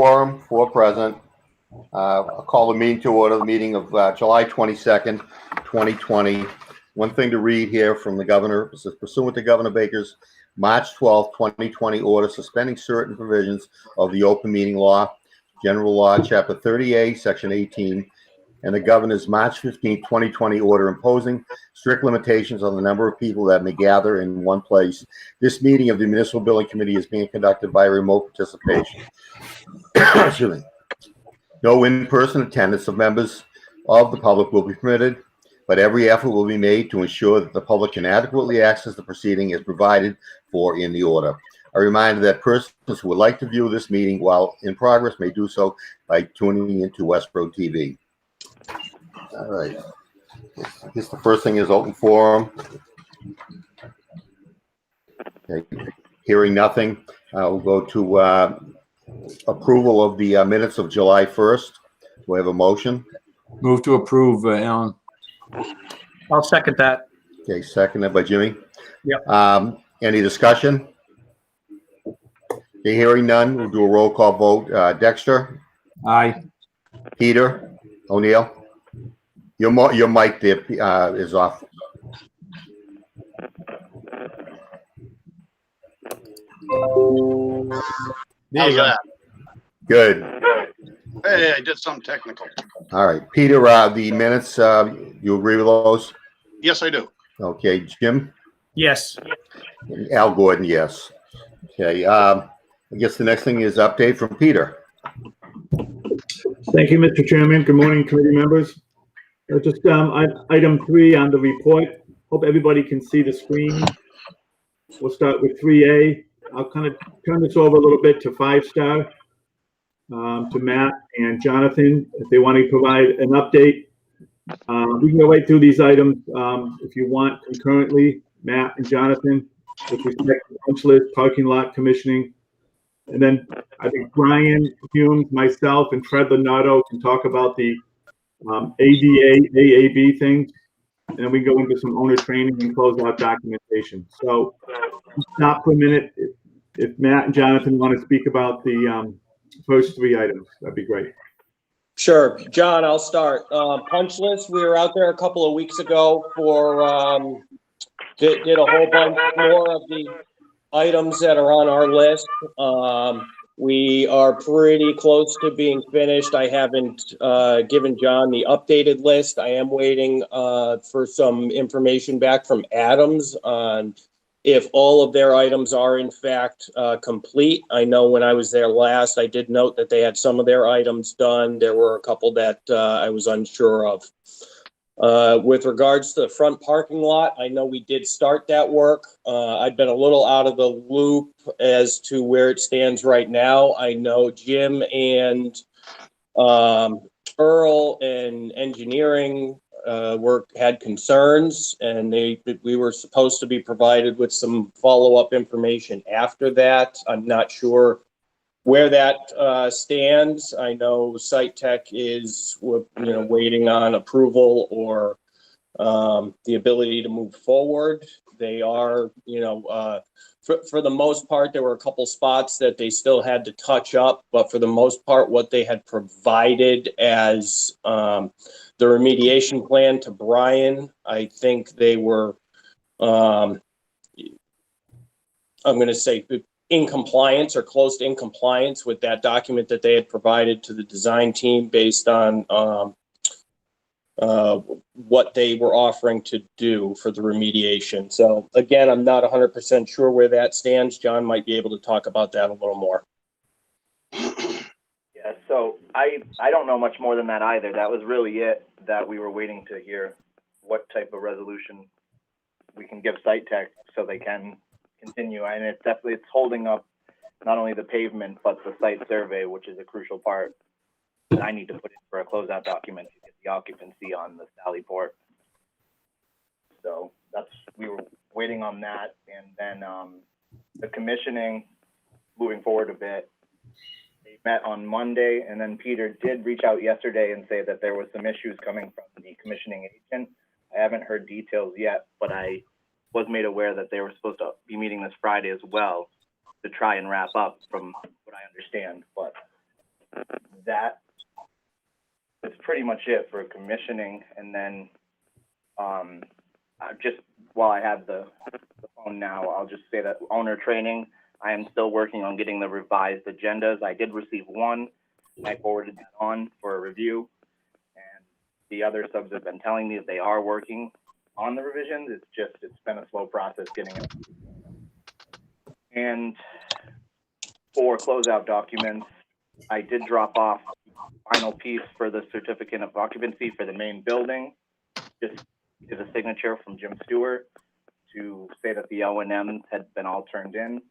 quorum, 4 present. I'll call the meeting to order, the meeting of July 22nd, 2020. One thing to read here from the governor. It says, pursuant to Governor Baker's March 12, 2020 order suspending certain provisions of the open meeting law, General Law, Chapter 30A, Section 18, and the governor's March 15, 2020 order imposing strict limitations on the number of people that may gather in one place. This meeting of the Municipal Building Committee is being conducted by remote participation. Excuse me. No in-person attendance of members of the public will be permitted, but every effort will be made to ensure that the public can adequately access the proceeding as provided for in the order. A reminder that persons who would like to view this meeting while in progress may do so by tuning into Westborough TV. All right. I guess the first thing is open forum. Okay. Hearing nothing, we'll go to approval of the minutes of July 1st. Do we have a motion? Move to approve, Alan. I'll second that. Okay, seconded by Jimmy. Yep. Any discussion? Okay, hearing none, we'll do a roll call vote. Dexter? Aye. Peter? O'Neill? Your mic there is off. There you go. Good. Hey, I did something technical. All right, Peter, the minutes, you agree with those? Yes, I do. Okay, Jim? Yes. Al Gordon, yes. Okay, I guess the next thing is update from Peter. Thank you, Mr. Chairman. Good morning, committee members. Just item 3 on the report. Hope everybody can see the screen. We'll start with 3A. I'll kind of turn this over a little bit to 5-star, to Matt and Jonathan, if they want to provide an update. We can go right through these items if you want concurrently, Matt and Jonathan, with respect to punch list, parking lot commissioning. And then I think Brian Humes, myself, and Fred Leonardo can talk about the ADA, AAB things. And then we go into some owner training and closeout documentation. So stop for a minute. If Matt and Jonathan want to speak about the first 3 items, that'd be great. Sure. John, I'll start. Punch list, we were out there a couple of weeks ago for, did a whole bunch more of the items that are on our list. We are pretty close to being finished. I haven't given John the updated list. I am waiting for some information back from Adams on if all of their items are in fact complete. I know when I was there last, I did note that they had some of their items done. There were a couple that I was unsure of. With regards to the front parking lot, I know we did start that work. I've been a little out of the loop as to where it stands right now. I know Jim and Earl and engineering had concerns, and we were supposed to be provided with some follow-up information after that. I'm not sure where that stands. I know Site Tech is waiting on approval or the ability to move forward. They are, for the most part, there were a couple spots that they still had to touch up, but for the most part, what they had provided as the remediation plan to Brian, I think they were, I'm going to say, in compliance or close to in compliance with that document that they had provided to the design team based on what they were offering to do for the remediation. So again, I'm not 100% sure where that stands. John might be able to talk about that a little more. Yeah, so I don't know much more than that either. That was really it that we were waiting to hear what type of resolution we can give Site Tech so they can continue. And it's holding up not only the pavement, but the site survey, which is a crucial part that I need to put in for a closeout document to get the occupancy on the Sally Port. So we were waiting on that. And then the commissioning, moving forward a bit, they met on Monday, and then Peter did reach out yesterday and say that there was some issues coming from the commissioning agent. I haven't heard details yet, but I was made aware that they were supposed to be meeting this Friday as well to try and wrap up, from what I understand. But that is pretty much it for commissioning. And then just while I have the phone now, I'll just say that owner training, I am still working on getting the revised agendas. I did receive one. I forwarded that on for a review. And the other subs have been telling me that they are working on the revisions. It's been a slow process getting it. And for closeout documents, I did drop off the final piece for the certificate of occupancy for the main building. Just is a signature from Jim Stewart to say that the O&Ms had been all turned in.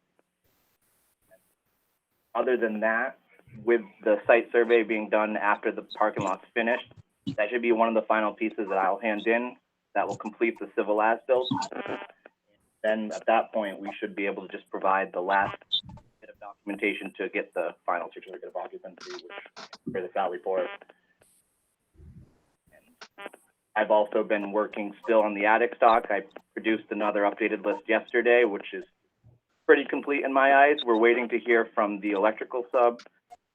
Other than that, with the site survey being done after the parking lot's finished, that should be one of the final pieces that I'll hand in that will complete the civil as-built. Then at that point, we should be able to just provide the last bit of documentation to get the final certificate of occupancy, which for the salary report. I've also been working still on the attic stock. I produced another updated list yesterday, which is pretty complete in my eyes. We're waiting to hear from the electrical sub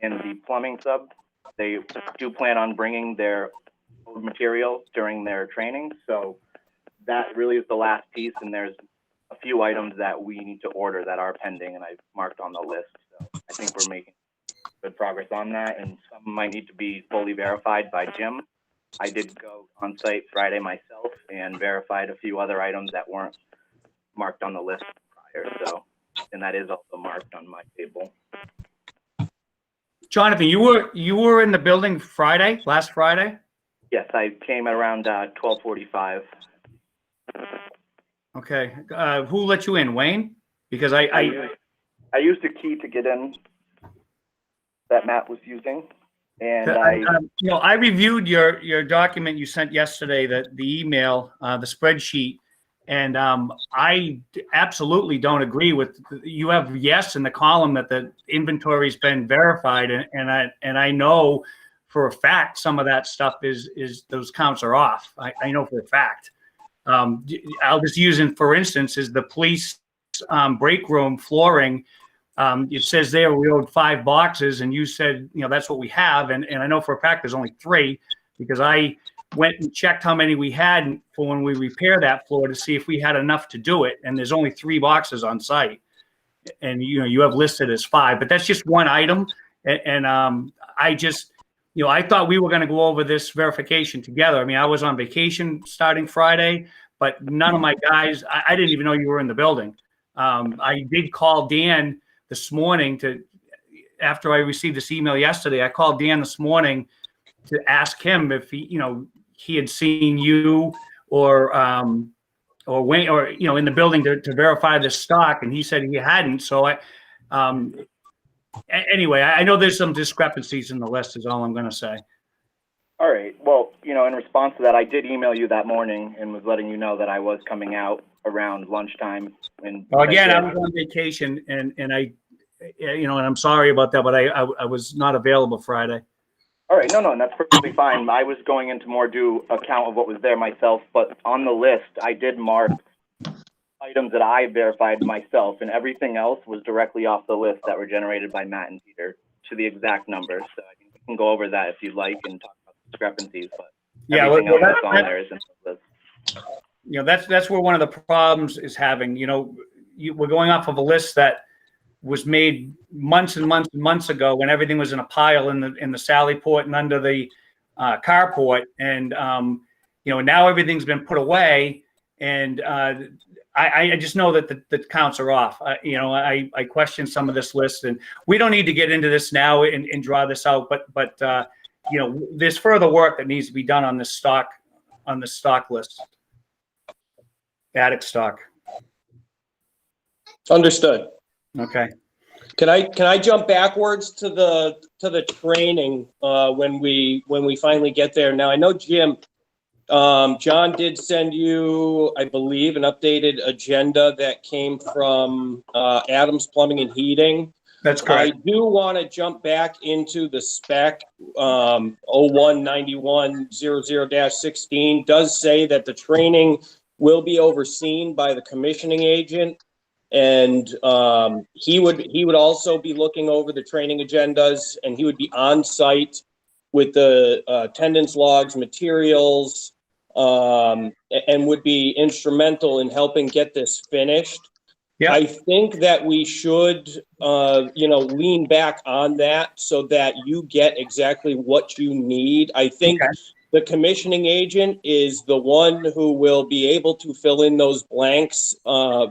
and the plumbing sub. They do plan on bringing their material during their training. So that really is the last piece. And there's a few items that we need to order that are pending, and I've marked on the list. So I think we're making good progress on that. And some might need to be fully verified by Jim. I did go on site Friday myself and verified a few other items that weren't marked on the list prior. So, and that is also marked on my table. Jonathan, you were in the building last Friday? Yes, I came around 12:45. Okay. Who let you in, Wayne? Because I used a key to get in that Matt was using. And I reviewed your document you sent yesterday, the email, the spreadsheet, and I absolutely don't agree with. You have yes in the column that the inventory's been verified, and I know for a fact some of that stuff is those counts are off. I know for a fact. I'll just use for instance is the police break room flooring. It says there we owed 5 boxes, and you said, that's what we have. And I know for a fact there's only 3 because I went and checked how many we had for when we repair that floor to see if we had enough to do it. And there's only 3 boxes on site. And, you have listed as 5, but that's just one item. And I just, I thought we were going to go over this verification together. I mean, I was on vacation starting Friday, but none of my guys, I didn't even know you were in the building. I did call Dan this morning after I received this email yesterday. I called Dan this morning to ask him if he had seen you or Wayne or in the building to verify the stock, and he said he hadn't. So anyway, I know there's some discrepancies in the list is all I'm going to say. All right. Well, in response to that, I did email you that morning and was letting you know that I was coming out around lunchtime. And again, I was on vacation, and I, and I'm sorry about that, but I was not available Friday. All right, no, and that's perfectly fine. I was going into more due account of what was there myself, but on the list, I did mark items that I verified myself, and everything else was directly off the list that were generated by Matt and Peter to the exact number. So I think we can go over that if you'd like and talk about discrepancies, but everything else that's on there isn't on the list. That's where one of the problems is having. We're going off of a list that was made months and months and months ago when everything was in a pile in the Sally port and under the carport, and now everything's been put away, and I just know that the counts are off. I question some of this list, and we don't need to get into this now and draw this out, but there's further work that needs to be done on this stock list. Attic stock. Understood. Okay. Can I jump backwards to the training when we finally get there? Now I know John did send you, I believe, an updated agenda that came from Adams Plumbing and Heating. That's correct. I do want to jump back into the spec 019100-16 does say that the training will be overseen by the commissioning agent. And he would also be looking over the training agendas, and he would be on site with the attendance logs, materials, and would be instrumental in helping get this finished. Yeah. I think that we should, lean back on that so that you get exactly what you need. I think the commissioning agent is the one who will be able to fill in those blanks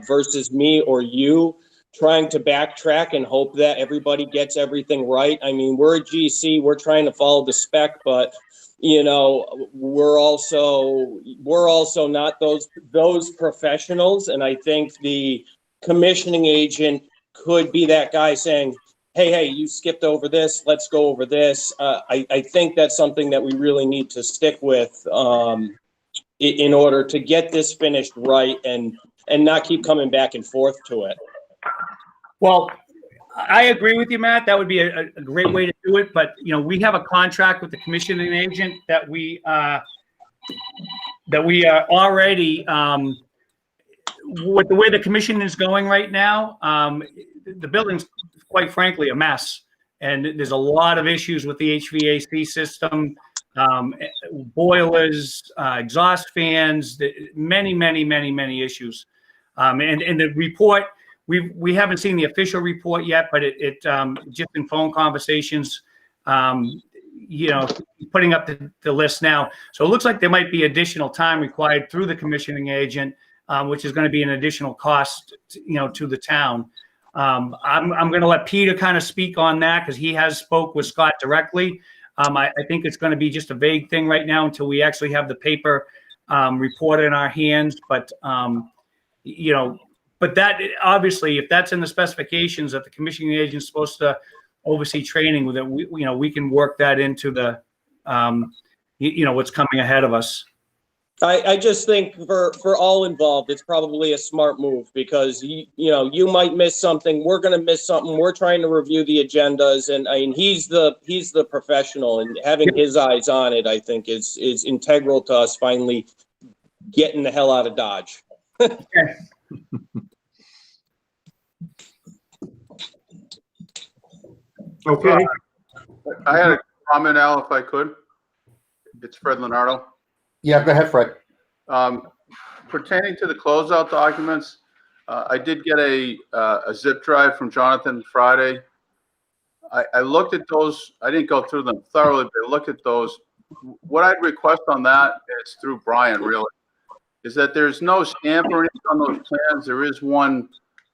versus me or you trying to backtrack and hope that everybody gets everything right. I mean, we're a GC, we're trying to follow the spec, but we're also not those professionals. And I think the commissioning agent could be that guy saying, hey, you skipped over this, let's go over this. I think that's something that we really need to stick with in order to get this finished right and not keep coming back and forth to it. Well, I agree with you, Matt. That would be a great way to do it. But, we have a contract with the commissioning agent that we are already, with the way the commission is going right now, the building's quite frankly a mess. And there's a lot of issues with the HVAC system, boilers, exhaust fans, many issues. And the report, we haven't seen the official report yet, but it just in phone conversations, putting up the list now. So it looks like there might be additional time required through the commissioning agent, which is going to be an additional cost, to the town. I'm going to let Peter kind of speak on that because he has spoke with Scott directly. I think it's going to be just a vague thing right now until we actually have the paper report in our hands. But, but that obviously, if that's in the specifications that the commissioning agent is supposed to oversee training with it, we can work that into the, what's coming ahead of us. I just think for all involved, it's probably a smart move because you might miss something. We're going to miss something. We're trying to review the agendas, and I mean he's the professional, and having his eyes on it, I think is integral to us finally getting the hell out of Dodge. Okay. I had a comment, Al, if I could. It's Fred Leonardo. Yeah, go ahead, Fred. Pertaining to the closeout documents, I did get a zip drive from Jonathan Friday. I looked at those. I didn't go through them thoroughly, but I looked at those. What I'd request on that is through Brian, really, is that there's no stamp or anything on those plans. There is one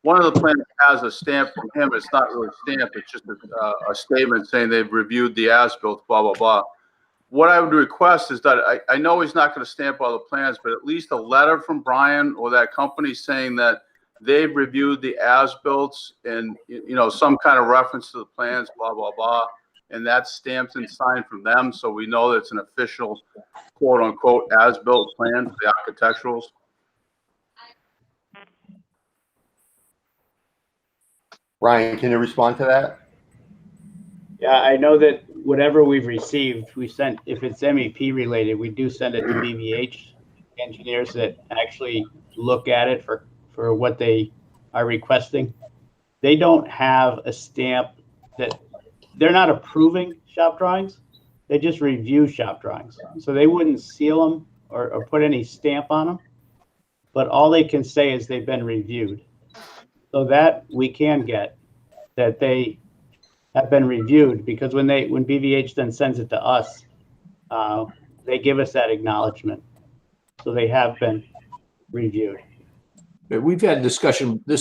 of the plans has a stamp from him. It's not really stamped. It's just a statement saying they've reviewed the as-built, blah, blah, blah. What I would request is that I know he's not going to stamp all the plans, but at least a letter from Brian or that company saying that they've reviewed the as-builts and, some kind of reference to the plans, blah, blah, blah. And that's stamped and signed from them. So we know that it's an official, quote unquote, as-built plan for the architecturals. Ryan, can you respond to that? Yeah, I know that whatever we've received, we sent, if it's MEP related, we do send it to BVH engineers that actually look at it for what they are requesting. They don't have a stamp that they're not approving shop drawings. They just review shop drawings. So they wouldn't seal them or put any stamp on them, but all they can say is they've been reviewed. So that we can get that they have been reviewed, because when BVH then sends it to us, they give us that acknowledgement. So they have been reviewed. We've had this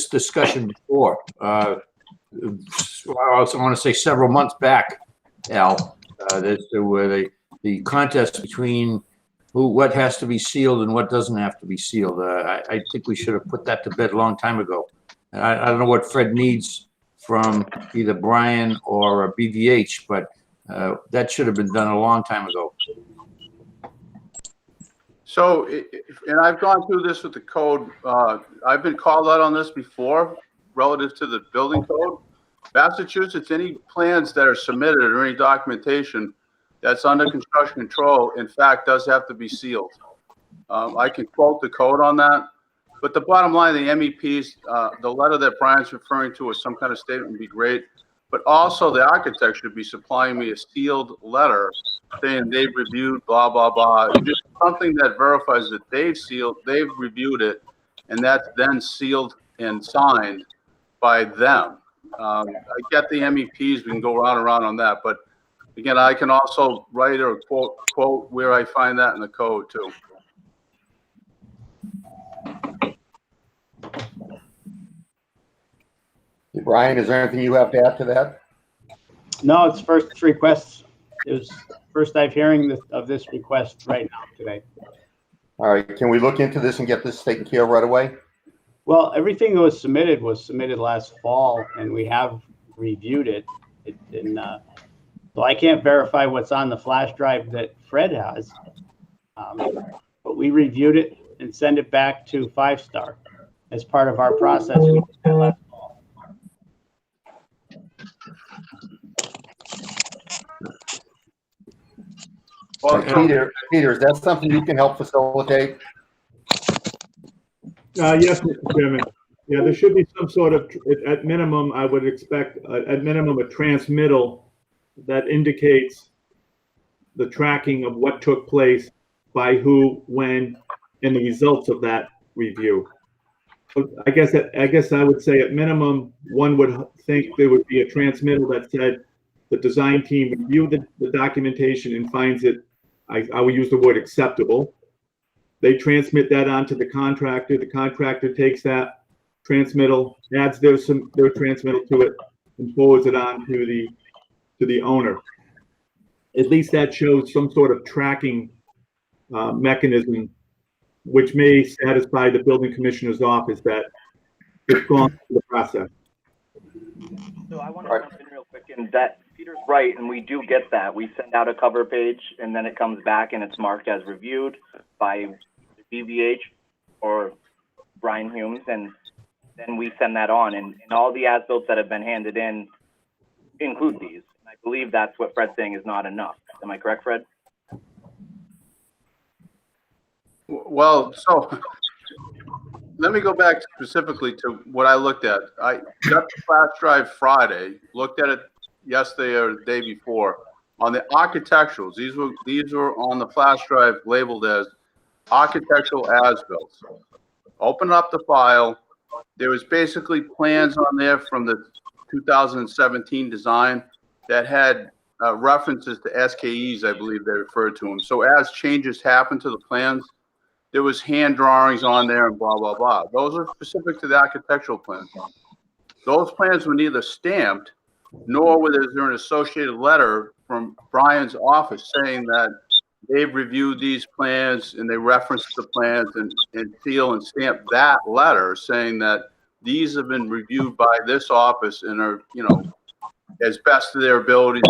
discussion before. I want to say several months back, Al, where the contest between what has to be sealed and what doesn't have to be sealed. I think we should have put that to bed a long time ago. I don't know what Fred needs from either Brian or BVH, but that should have been done a long time ago. So, and I've gone through this with the code. I've been called out on this before relative to the building code. Massachusetts, any plans that are submitted or any documentation that's under construction control, in fact, does have to be sealed. I can quote the code on that. But the bottom line, the MEPs, the letter that Brian's referring to as some kind of statement would be great. But also the architect should be supplying me a sealed letter saying they've reviewed blah, blah, blah. Just something that verifies that they've reviewed it, and that's then sealed and signed by them. I get the MEPs, we can go round and round on that, but again, I can also write or quote where I find that in the code too. Brian, is there anything you have to add to that? No, it's first request. It was first I've hearing of this request right now today. All right, can we look into this and get this taken care of right away? Well, everything that was submitted last fall, and we have reviewed it. So I can't verify what's on the flash drive that Fred has, but we reviewed it and sent it back to 5-Star as part of our process. We did that last fall. Well, Peter, is that something you can help facilitate? Yes, Mr. Chairman. Yeah, there should be some sort of, at minimum, I would expect, at minimum, a transmittal that indicates the tracking of what took place by who, when, and the results of that review. I guess I would say at minimum, one would think there would be a transmittal that said the design team reviewed the documentation and finds it, I will use the word acceptable. They transmit that on to the contractor. The contractor takes that transmittal, adds their transmittal to it, and forwards it on to the owner. At least that shows some sort of tracking mechanism, which may satisfy the building commissioner's office that it's gone through the process. So I want to jump in real quick, and that Peter's right, and we do get that. We send out a cover page, and then it comes back, and it's marked as reviewed by BVH or Brian Humes, and then we send that on. And all the as-built that have been handed in include these. And I believe that's what Fred's saying is not enough. Am I correct, Fred? well, so let me go back specifically to what I looked at. I got the flash drive Friday, looked at it yesterday or the day before. On the architecturals, these were on the flash drive labeled as architectural as-built. Open up the file. There was basically plans on there from the 2017 design that had references to SKEs, I believe they referred to them. So as changes happened to the plans, there was hand drawings on there and blah, blah, blah. Those are specific to the architectural plans. Those plans were neither stamped, nor was there an associated letter from Brian's office saying that they've reviewed these plans and they referenced the plans and seal and stamp that letter saying that these have been reviewed by this office and are, as best of their ability,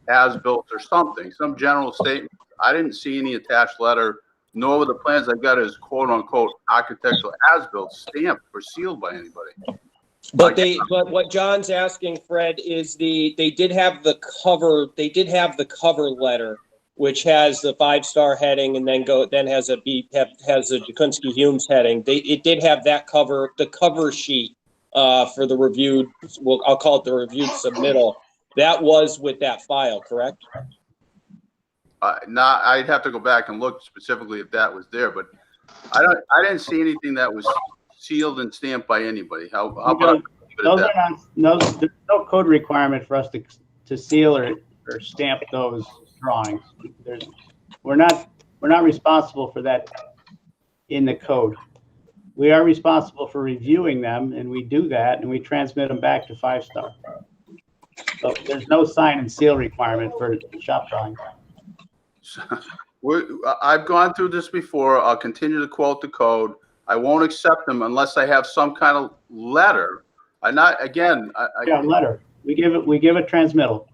as built or something, some general statement. I didn't see any attached letter, nor were the plans I got as quote unquote architectural as built stamped or sealed by anybody. But what John's asking, Fred, is they did have the cover letter, which has the 5-star heading and then has a Jakunski Humes heading. It did have that the cover sheet for the reviewed. Well, I'll call it the reviewed submittal. That was with that file, correct? I'd have to go back and look specifically if that was there, but I didn't see anything that was sealed and stamped by anybody. How about there's no code requirement for us to seal or stamp those drawings. We're not responsible for that in the code. We are responsible for reviewing them, and we do that, and we transmit them back to 5-star. So there's no sign and seal requirement for shop drawings. I've gone through this before. I'll continue to quote the code. I won't accept them unless I have some kind of letter. Letter. We give a transmittal.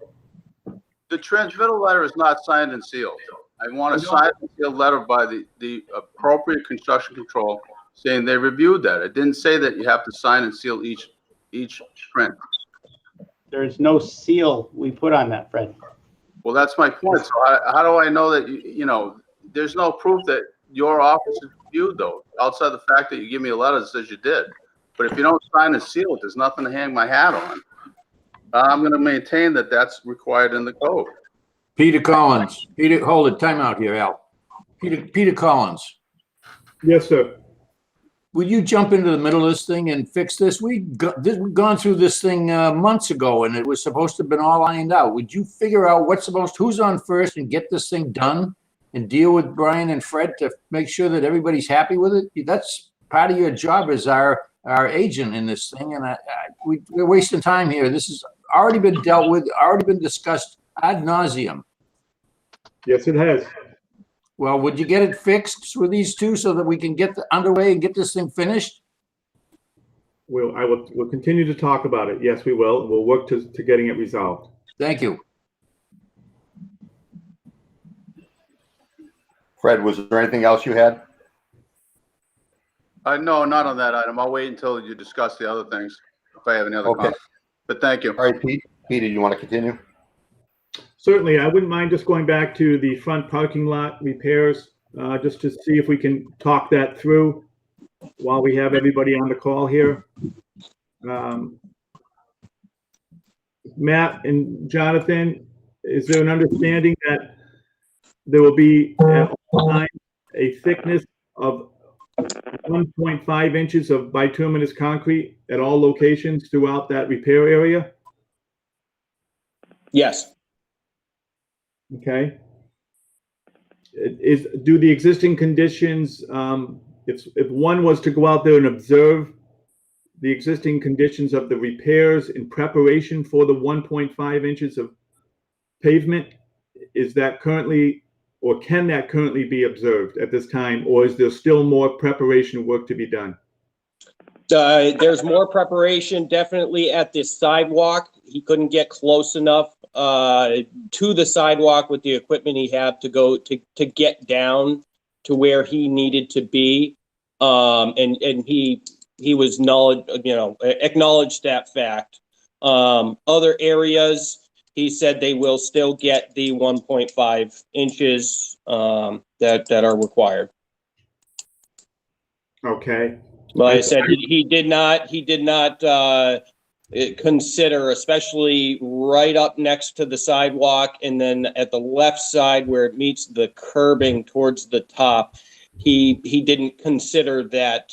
The transmittal letter is not signed and sealed. I want a signed and sealed letter by the appropriate construction control saying they reviewed that. It didn't say that you have to sign and seal each print. There's no seal we put on that, Fred. Well, that's my point. So how do I know that, there's no proof that your office reviewed though, outside the fact that you give me a letter that says you did. But if you don't sign and seal it, there's nothing to hang my hat on. I'm gonna maintain that that's required in the code. Peter Collins. Peter, hold it, time out here, Al. Peter Collins. Yes, sir. Would you jump into the middle of this thing and fix this? We've gone through this thing months ago, and it was supposed to have been all ironed out. Would you figure out who's on first and get this thing done and deal with Brian and Fred to make sure that everybody's happy with it? That's part of your job as our agent in this thing, and we're wasting time here. This has already been dealt with, already been discussed ad nauseum. Yes, it has. Well, would you get it fixed with these two so that we can get underway and get this thing finished? We'll continue to talk about it. Yes, we will. We'll work to getting it resolved. Thank you. Fred, was there anything else you had? No, not on that item. I'll wait until you discuss the other things, if I have any other Okay. comments. But thank you. All right, Pete. Peter, you want to continue? Certainly, I wouldn't mind just going back to the front parking lot repairs, just to see if we can talk that through while we have everybody on the call here. Matt and Jonathan, is there an understanding that there will be at all times a thickness of 1.5 inches of bituminous concrete at all locations throughout that repair area? Yes. Okay. Do the existing conditions, if one was to go out there and observe the existing conditions of the repairs in preparation for the 1.5 inches of pavement, is that currently, or can that currently be observed at this time, or is there still more preparation work to be done? There's more preparation definitely at this sidewalk. He couldn't get close enough to the sidewalk with the equipment he had to go to get down to where he needed to be. And he was acknowledged that fact. Other areas, he said they will still get the 1.5 inches that are required. Okay. Like I said, he did not consider, especially right up next to the sidewalk and then at the left side where it meets the curbing towards the top, he didn't consider that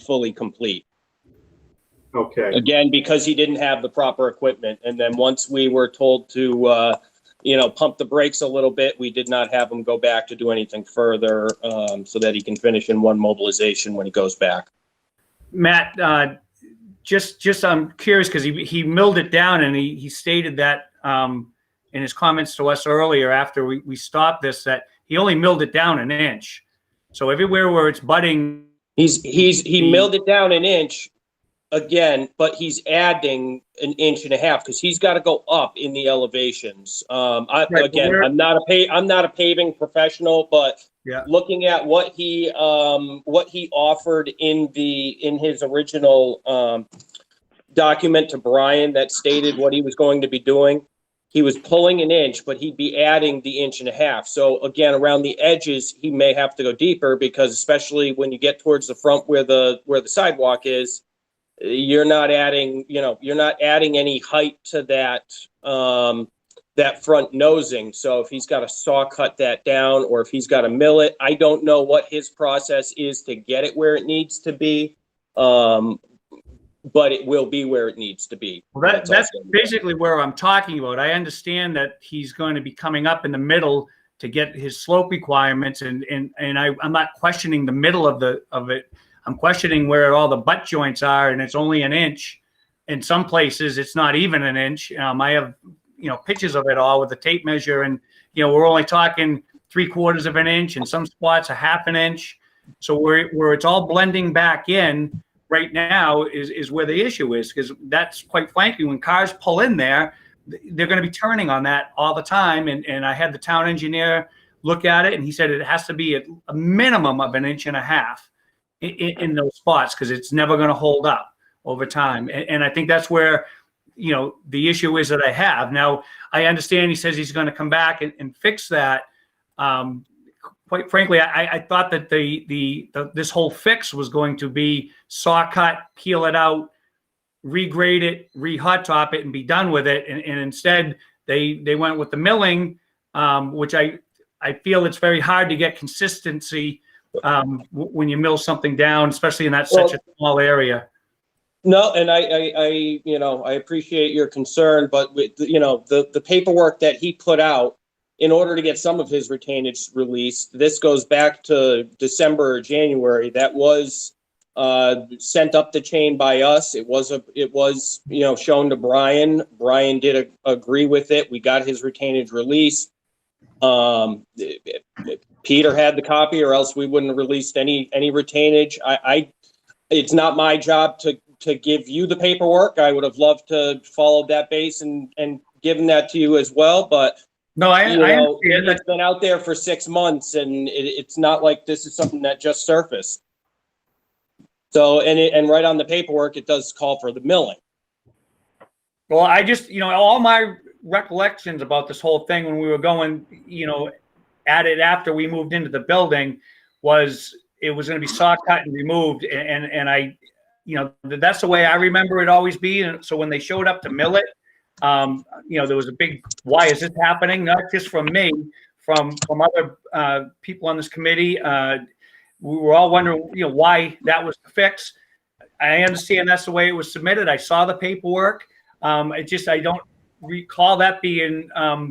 fully complete. Okay. Again, because he didn't have the proper equipment. And then once we were told to pump the brakes a little bit, we did not have him go back to do anything further so that he can finish in one mobilization when he goes back. Matt, just I'm curious because he milled it down and he stated that in his comments to us earlier after we stopped this, that he only milled it down an inch. So everywhere where it's budding, he milled it down an inch again, but he's adding an inch and a half because he's got to go up in the elevations. I'm not a paving professional, but yeah, looking at what he offered in his original document to Brian that stated what he was going to be doing, he was pulling an inch, but he'd be adding the inch and a half. So again, around the edges, he may have to go deeper because especially when you get towards the front where the sidewalk is, you're not adding any height to that front nosing. So if he's got to saw cut that down or if he's got to mill it, I don't know what his process is to get it where it needs to be. But it will be where it needs to be. Well, that's basically where I'm talking about. I understand that he's going to be coming up in the middle to get his slope requirements, and I'm not questioning the middle of it. I'm questioning where all the butt joints are, and it's only an inch. In some places, it's not even an inch. I have pictures of it all with the tape measure, and we're only talking 3/4 of an inch, and some spots a half an inch. So where it's all blending back in right now is where the issue is, because that's quite frankly, when cars pull in there, they're going to be turning on that all the time. And I had the town engineer look at it, and he said it has to be a minimum of an inch and a half in those spots because it's never going to hold up over time. And I think that's where, the issue is that I have. Now, I understand he says he's going to come back and fix that. quite frankly, I thought that this whole fix was going to be saw cut, peel it out, regrade it, re-hot top it, and be done with it. And instead, they went with the milling, which I feel it's very hard to get consistency when you mill something down, especially in that such a small area. No, and I appreciate your concern, but with, the paperwork that he put out in order to get some of his retainage released, this goes back to December or January. That was sent up the chain by us. It was shown to Brian. Brian did agree with it. We got his retainage released. Peter had the copy, or else we wouldn't have released any retainage. It's not my job to give you the paperwork. I would have loved to follow that base and given that to you as well, but no, I understand. It's been out there for 6 months, and it's not like this is something that just surfaced. So, and right on the paperwork, it does call for the milling. Well, I just, all my recollections about this whole thing when we were going, at it after we moved into the building was it was going to be saw cut and removed. And I, that's the way I remember it always being. And so when they showed up to mill it, there was a big, why is this happening? Not just from me, from other people on this committee. We were all wondering, why that was the fix. I understand that's the way it was submitted. I saw the paperwork. I don't recall that being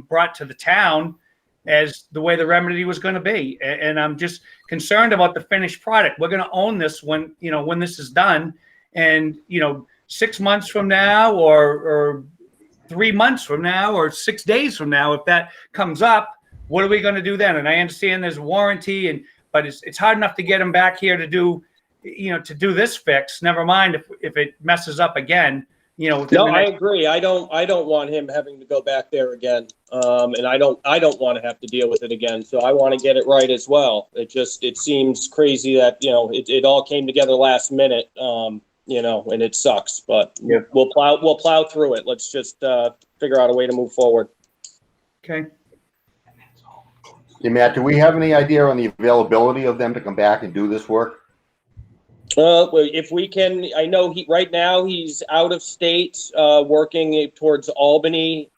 brought to the town as the way the remedy was going to be. And I'm just concerned about the finished product. We're going to own this when this is done. And, 6 months from now or 3 months from now or 6 days from now, if that comes up, what are we going to do then? And I understand there's warranty, but it's hard enough to get them back here to do this fix. Never mind if it messes up again. No, I agree. I don't want him having to go back there again. And I don't want to have to deal with it again. So I want to get it right as well. It seems crazy that, it all came together last minute, and it sucks, but we'll plow through it. Let's just figure out a way to move forward. Okay. Hey, Matt, do we have any idea on the availability of them to come back and do this work? Well, if we can, I know right now he's out of state, working towards Albany.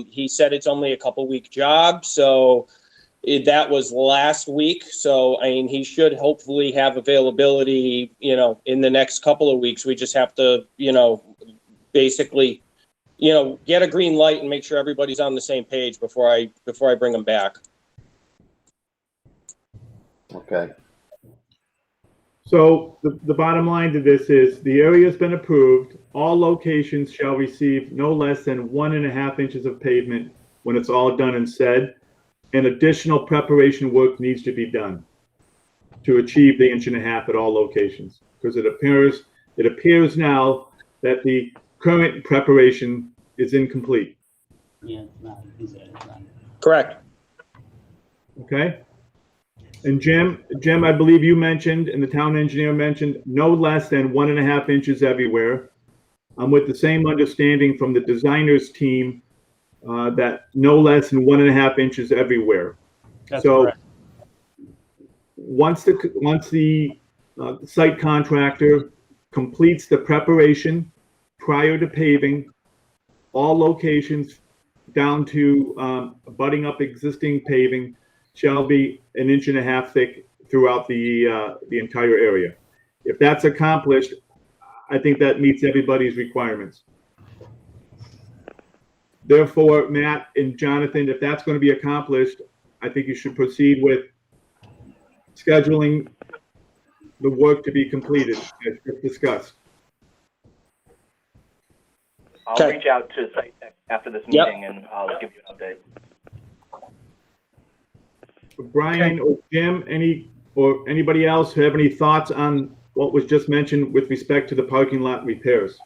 He said it's only a couple-week job, so that was last week. So, he should hopefully have availability, in the next couple of weeks. We just have to, basically, get a green light and make sure everybody's on the same page before I bring him back. Okay. So the bottom line to this is the area has been approved. All locations shall receive no less than 1.5 inches of pavement when it's all done and said. And additional preparation work needs to be done to achieve the 1.5 inches at all locations. Because it appears now that the current preparation is incomplete. Yeah, it's not. He said it's not. Correct. Okay. And Jim, I believe you mentioned, and the town engineer mentioned, no less than 1.5 inches everywhere. I'm with the same understanding from the designers team that no less than 1.5 inches everywhere. That's so correct. Once the site contractor completes the preparation prior to paving, all locations down to butting up existing paving shall be 1.5 inches thick throughout the entire area. If that's accomplished, I think that meets everybody's requirements. Therefore, Matt and Jonathan, if that's going to be accomplished, I think you should proceed with scheduling the work to be completed as discussed. I'll reach out to Site Tech after this meeting and I'll give you an update. Brian or Jim, anybody else have any thoughts on what was just mentioned with respect to the parking lot repairs?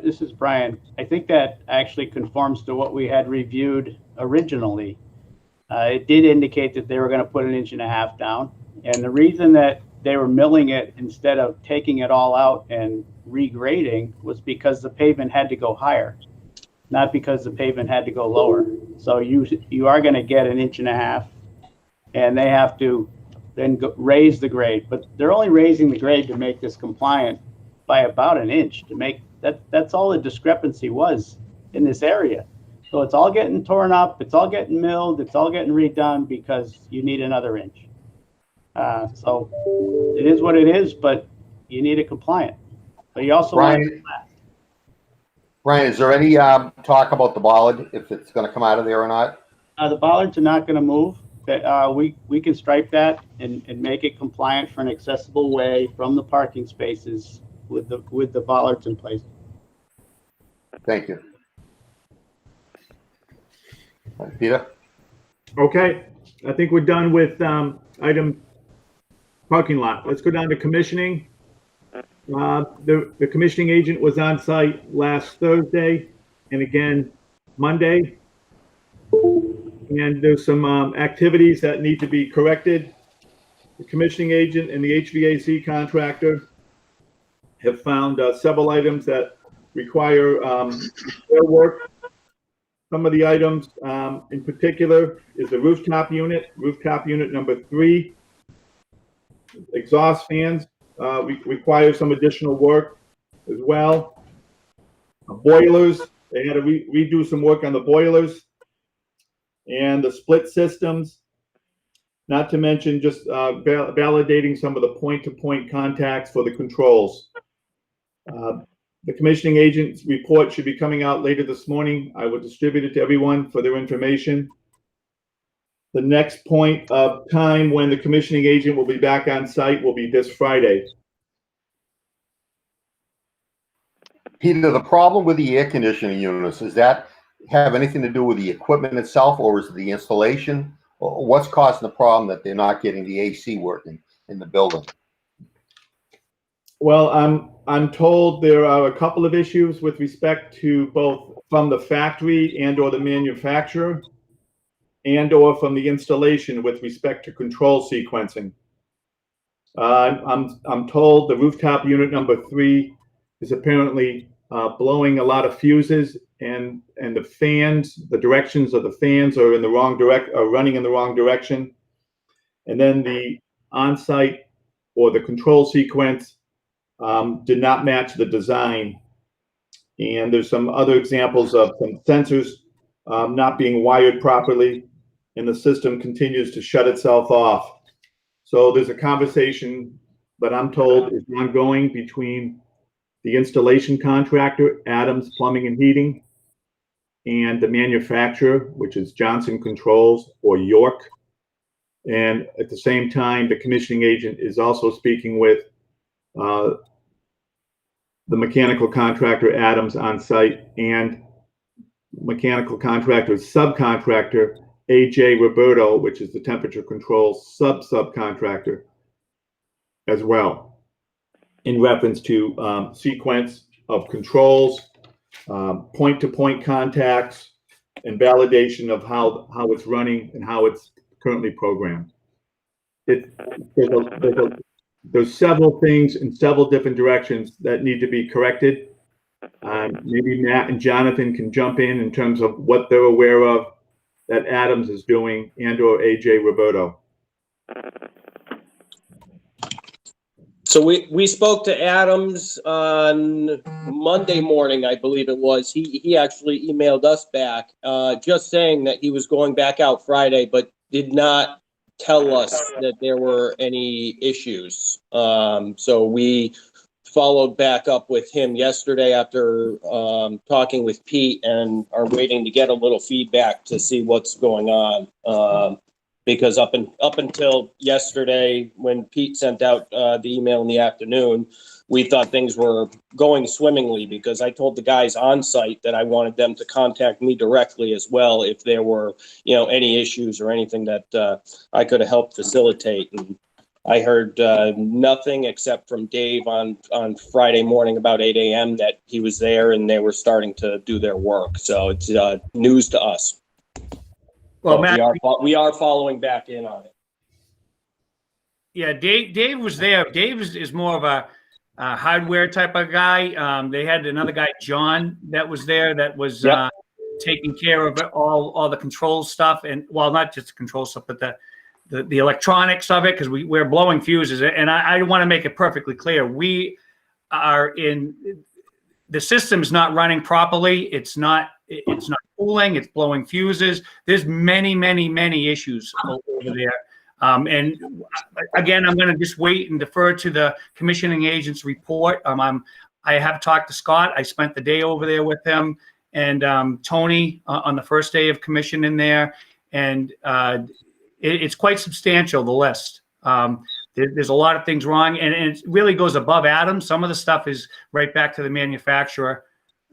This is Brian. I think that actually conforms to what we had reviewed originally. It did indicate that they were going to put 1.5 inches down. And the reason that they were milling it instead of taking it all out and regrading was because the pavement had to go higher, not because the pavement had to go lower. So you are going to get 1.5 inches and they have to then raise the grade. But they're only raising the grade to make this compliant by about an inch. To make that's all the discrepancy was in this area. So it's all getting torn up, it's all getting milled, it's all getting redone because you need another inch. So it is what it is, but you need it compliant. But you also want it flat. Brian, is there any talk about the bollard, if it's going to come out of there or not? The bollards are not going to move. We can stripe that and make it compliant for an accessible way from the parking spaces with the bollards in place. Thank you. Peter? Okay, I think we're done with item parking lot. Let's go down to commissioning. The commissioning agent was on site last Thursday and again Monday. And there's some activities that need to be corrected. The commissioning agent and the HVAC contractor have found several items that require repair work. Some of the items in particular is the rooftop unit number 3. Exhaust fans require some additional work as well. Boilers, they had to redo some work on the boilers and the split systems, not to mention just validating some of the point-to-point contacts for the controls. The commissioning agent's report should be coming out later this morning. I will distribute it to everyone for their information. The next point of time when the commissioning agent will be back on site will be this Friday. Peter, the problem with the air conditioning units, does that have anything to do with the equipment itself, or is it the installation? Or what's causing the problem that they're not getting the AC working in the building? Well, I'm told there are a couple of issues with respect to both from the factory and or the manufacturer and or from the installation with respect to control sequencing. I'm told the rooftop unit number 3 is apparently blowing a lot of fuses, and the fans, the directions of the fans are in the wrong are running in the wrong direction. And then the on-site or the control sequence did not match the design. And there's some other examples of some sensors not being wired properly, and the system continues to shut itself off. So there's a conversation that I'm told is ongoing between the installation contractor, Adams Plumbing and Heating, and the manufacturer, which is Johnson Controls or York. And at the same time, the commissioning agent is also speaking with the mechanical contractor, Adams, on site, and mechanical contractor subcontractor, AJ Roberto, which is the temperature control subcontractor as well, in reference to sequence of controls, point-to-point contacts, and validation of how it's running and how it's currently programmed. There's several things in several different directions that need to be corrected. Maybe Matt and Jonathan can jump in terms of what they're aware of that Adams is doing and or AJ Roberto. So we spoke to Adams on Monday morning, I believe it was. He actually emailed us back just saying that he was going back out Friday, but did not tell us that there were any issues. So we followed back up with him yesterday after talking with Pete, and are waiting to get a little feedback to see what's going on. Because up until yesterday, when Pete sent out the email in the afternoon, we thought things were going swimmingly, because I told the guys on site that I wanted them to contact me directly as well if there were, any issues or anything that I could have helped facilitate. And I heard nothing except from Dave on Friday morning about 8 a.m. that he was there and they were starting to do their work. So it's news to us. Well, But Matt, we are following back in on it. yeah, Dave was there. Dave is more of a hardware type of guy. They had another guy, John, that was there that was taking care of all the control stuff, and well, not just the control stuff, but the electronics of it, because we're blowing fuses. And I want to make it perfectly clear. We are the system's not running properly. It's not cooling. It's blowing fuses. There's many issues over there. And again, I'm going to just wait and defer to the commissioning agent's report. I have talked to Scott. I spent the day over there with him and Tony on the first day of commission in there. And it's quite substantial, the list. There's a lot of things wrong, and it really goes above Adams. Some of the stuff is right back to the manufacturer.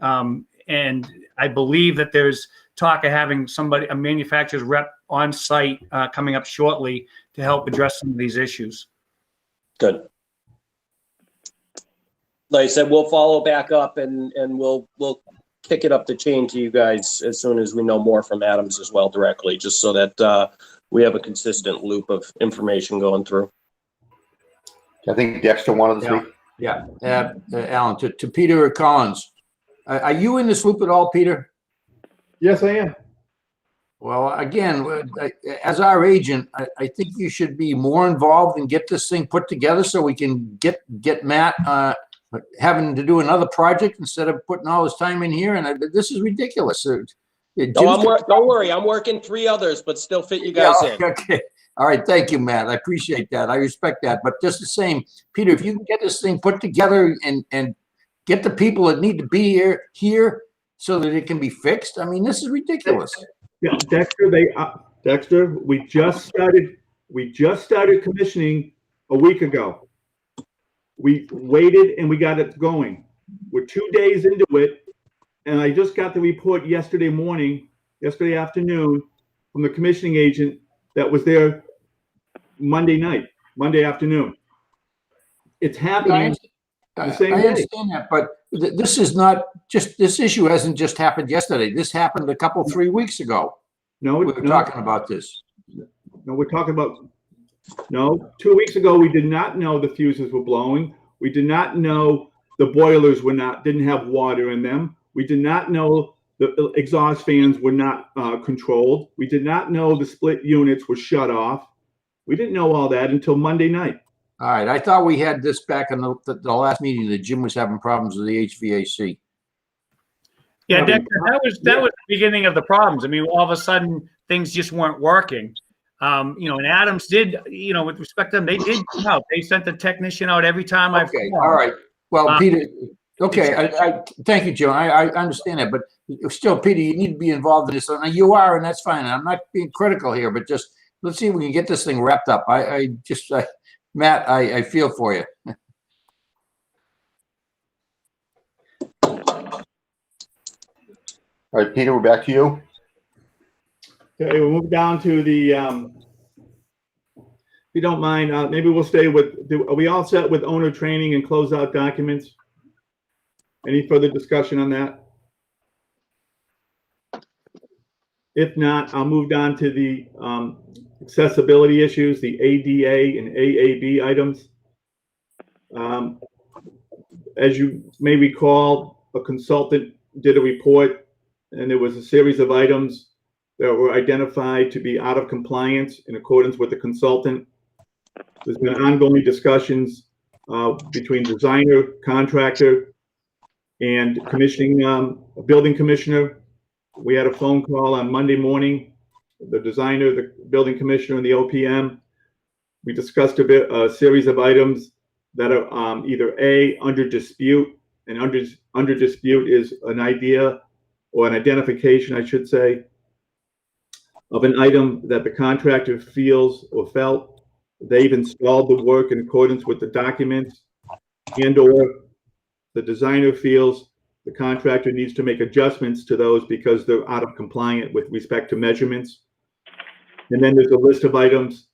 And I believe that there's talk of having a manufacturer's rep on site coming up shortly to help address some of these issues. Good. Like I said, we'll follow back up and we'll kick it up the chain to you guys as soon as we know more from Adams as well directly, just so that we have a consistent loop of information going through. I think Dexter wanted to speak. Yeah, Alan, to Peter Collins. Are you in this loop at all, Peter? Yes, I am. Well, again, as our agent, I think you should be more involved and get this thing put together so we can get Matt having to do another project instead of putting all his time in here. And this is ridiculous. Don't worry, I'm working 3 others, but still fit you guys in. Okay. All right. Thank you, Matt. I appreciate that. I respect that. But just the same, Peter, if you can get this thing put together and get the people that need to be here so that it can be fixed. I mean, this is ridiculous. Yeah, Dexter, we just started commissioning a week ago. We waited and we got it going. We're 2 days into it, and I just got the report yesterday afternoon from the commissioning agent that was there Monday afternoon. It's happening the same day. I understand that, but this is not just, this issue hasn't just happened yesterday. This happened 3 weeks ago. No, we were talking about this. No, we're talking about, 2 weeks ago, we did not know the fuses were blowing. We did not know the boilers didn't have water in them. We did not know the exhaust fans were not controlled. We did not know the split units were shut off. We didn't know all that until Monday night. All right. I thought we had this back in the last meeting that Jim was having problems with the HVAC. Yeah, Dexter, that was the beginning of the problems. I mean, all of a sudden things just weren't working. And Adams did, with respect to them, they did come out. They sent the technician out every time I've called. All right. Well, Peter, okay. I thank you, Joe. I understand that, but still, Peter, you need to be involved in this. And you are, and that's fine. I'm not being critical here, but just let's see if we can get this thing wrapped up. Matt, I feel for you. All right, Peter, we're back to you. Okay, we'll move down to the, if you don't mind, maybe we'll stay with, are we all set with owner training and closeout documents? Any further discussion on that? If not, I'll move down to the accessibility issues, the ADA and AAB items. As you may recall, a consultant did a report and there was a series of items that were identified to be out of compliance in accordance with the consultant. There's been ongoing discussions between designer, contractor, and building commissioner. We had a phone call on Monday morning. The designer, the building commissioner, and the OPM. We discussed a series of items that are either A, under dispute, and under dispute is an idea or an identification, I should say, of an item that the contractor feels or felt they've installed the work in accordance with the documents, and or the designer feels the contractor needs to make adjustments to those because they're out of compliant with respect to measurements. And then there's a list of items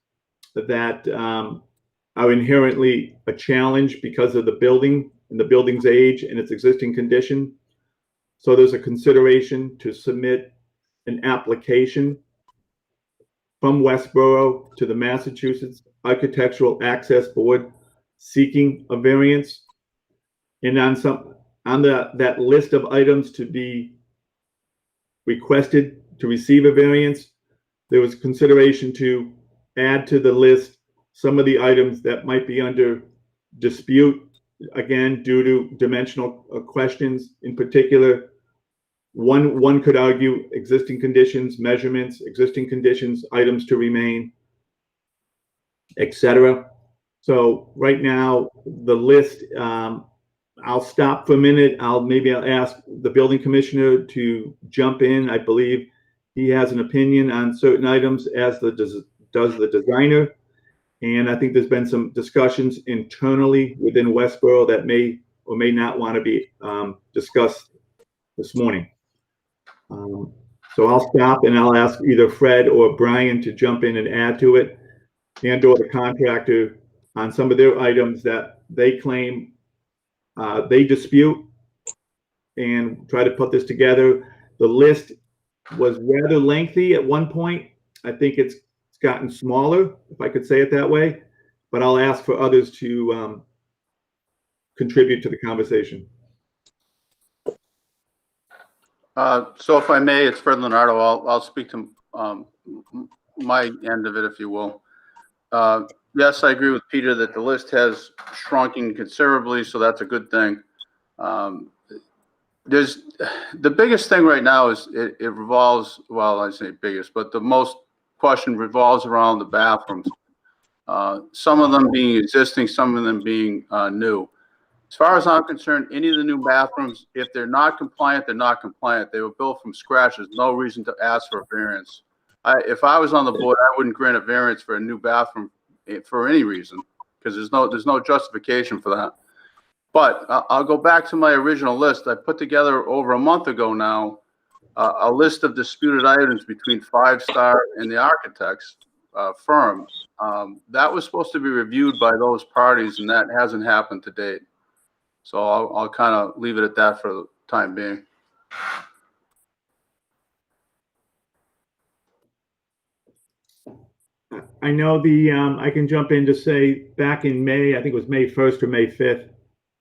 that are inherently a challenge because of the building and the building's age and its existing condition. So there's a consideration to submit an application from Westborough to the Massachusetts Architectural Access Board seeking a variance. And on that list of items to be requested to receive a variance, there was consideration to add to the list some of the items that might be under dispute, again, due to dimensional questions. In particular, one could argue existing conditions, measurements, existing conditions, items to remain, etc. So right now, the list, I'll stop for a minute. I'll ask the building commissioner to jump in. I believe he has an opinion on certain items, as does the designer. And I think there's been some discussions internally within Westborough that may or may not want to be discussed this morning. So I'll stop and I'll ask either Fred or Brian to jump in and add to it, and or the contractor on some of their items that they claim they dispute, and try to put this together. The list was rather lengthy at one point. I think it's gotten smaller, if I could say it that way, but I'll ask for others to contribute to the conversation. So if I may, it's Fred Leonardo. I'll speak to my end of it, if you will. Yes, I agree with Peter that the list has shrunken considerably, so that's a good thing. There's the biggest thing right now is it revolves, well, I say biggest, but the most question revolves around the bathrooms. Some of them being existing, some of them being new. As far as I'm concerned, any of the new bathrooms, if they're not compliant, they're not compliant. They were built from scratch. There's no reason to ask for a variance. If I was on the board, I wouldn't grant a variance for a new bathroom for any reason, because there's no justification for that. But I'll go back to my original list. I put together over a month ago now a list of disputed items between 5 Star and the architect's firm. That was supposed to be reviewed by those parties, and that hasn't happened to date. So I'll kind of leave it at that for the time being. I know I can jump in to say back in May, I think it was May 1st or May 5th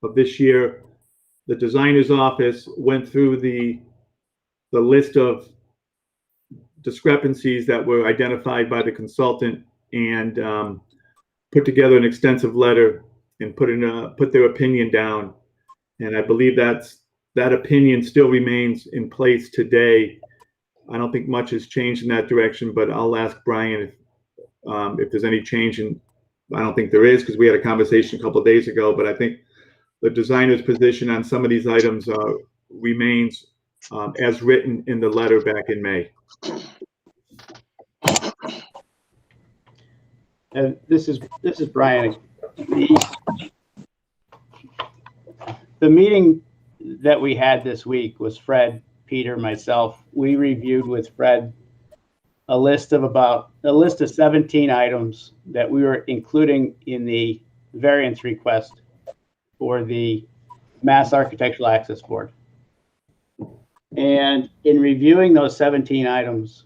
of this year, the designer's office went through the list of discrepancies that were identified by the consultant, and put together an extensive letter and put their opinion down. And I believe that opinion still remains in place today. I don't think much has changed in that direction, but I'll ask Brian if there's any change. And I don't think there is, because we had a conversation a couple of days ago, but I think the designer's position on some of these items remains as written in the letter back in May. This is Brian. The meeting that we had this week was Fred, Peter, myself. We reviewed with Fred a list of 17 items that we were including in the variance request for the Mass Architectural Access Board. And in reviewing those 17 items,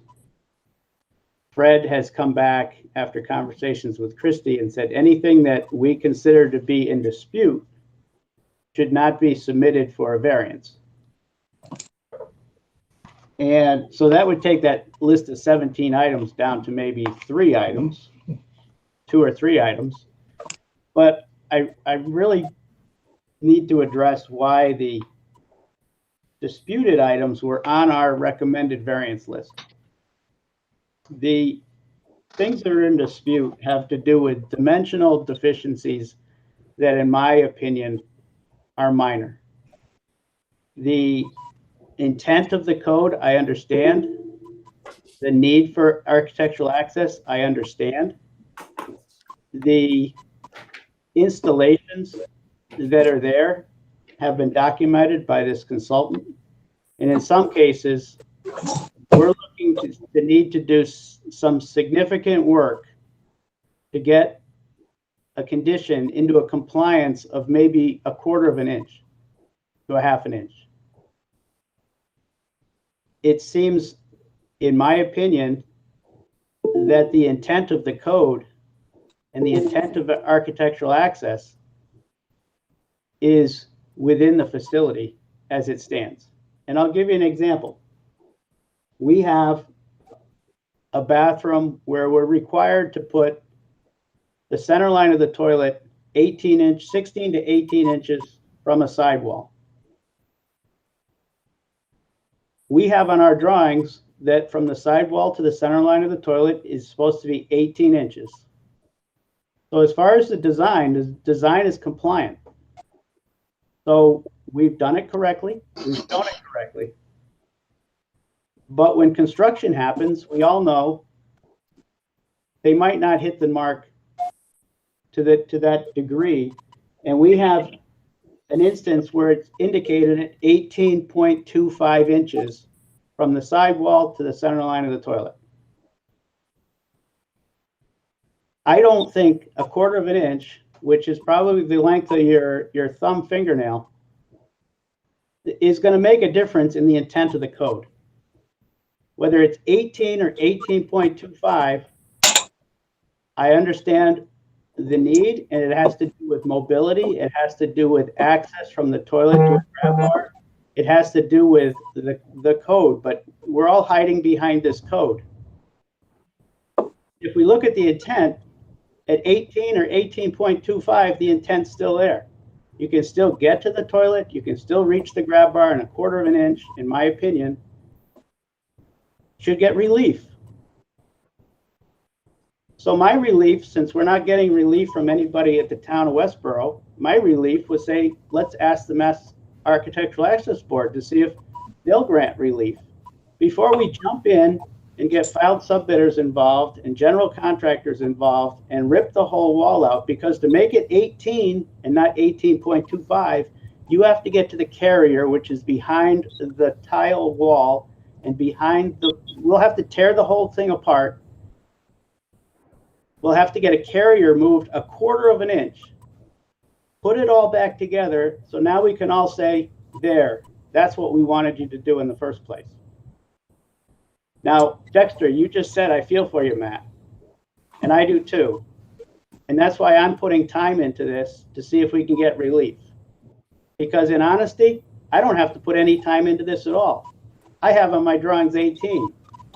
Fred has come back after conversations with Christie and said anything that we consider to be in dispute should not be submitted for a variance. And so that would take that list of 17 items down to maybe 3 items, 2 or 3 items. But I really need to address why the disputed items were on our recommended variance list. The things that are in dispute have to do with dimensional deficiencies that, in my opinion, are minor. The intent of the code, I understand. The need for architectural access, I understand. The installations that are there have been documented by this consultant. And in some cases, we're looking to the need to do some significant work to get a condition into a compliance of maybe 1/4 of an inch to 1/2 inch. It seems, in my opinion, that the intent of the code and the intent of architectural access is within the facility as it stands. And I'll give you an example. We have a bathroom where we're required to put the center line of the toilet 16 to 18 inches from a sidewall. We have on our drawings that from the sidewall to the center line of the toilet is supposed to be 18 inches. So as far as the design is compliant. So we've done it correctly, we've shown it correctly. But when construction happens, we all know they might not hit the mark to that degree. And we have an instance where it's indicated at 18.25 inches from the sidewall to the center line of the toilet. I don't think a 1/4 of an inch, which is probably the length of your thumb fingernail, is going to make a difference in the intent of the code. Whether it's 18 or 18.25, I understand the need, and it has to do with mobility. It has to do with access from the toilet to a grab bar. It has to do with the code, but we're all hiding behind this code. If we look at the intent, at 18 or 18.25, the intent's still there. You can still get to the toilet. You can still reach the grab bar in a 1/4 of an inch, in my opinion. Should get relief. So my relief, since we're not getting relief from anybody at the town of Westborough, my relief was say, let's ask the Mass Architectural Access Board to see if they'll grant relief before we jump in and get filed subbidders involved and general contractors involved and rip the whole wall out. Because to make it 18 and not 18.25, you have to get to the carrier, which is behind the tile wall and behind we'll have to tear the whole thing apart. We'll have to get a carrier moved a 1/4 of an inch, put it all back together. So now we can all say, there, that's what we wanted you to do in the first place. Now, Dexter, you just said, I feel for you, Matt. And I do too. And that's why I'm putting time into this to see if we can get relief. Because in honesty, I don't have to put any time into this at all. I have on my drawings 18.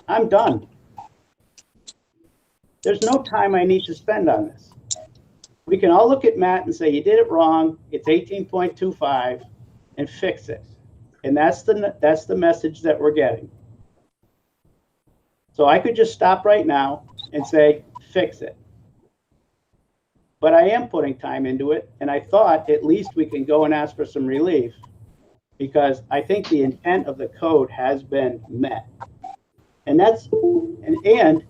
I'm done. There's no time I need to spend on this. We can all look at Matt and say, you did it wrong. It's 18.25 and fix it. And that's the message that we're getting. So I could just stop right now and say, fix it. But I am putting time into it. And I thought at least we can go and ask for some relief, because I think the intent of the code has been met. And and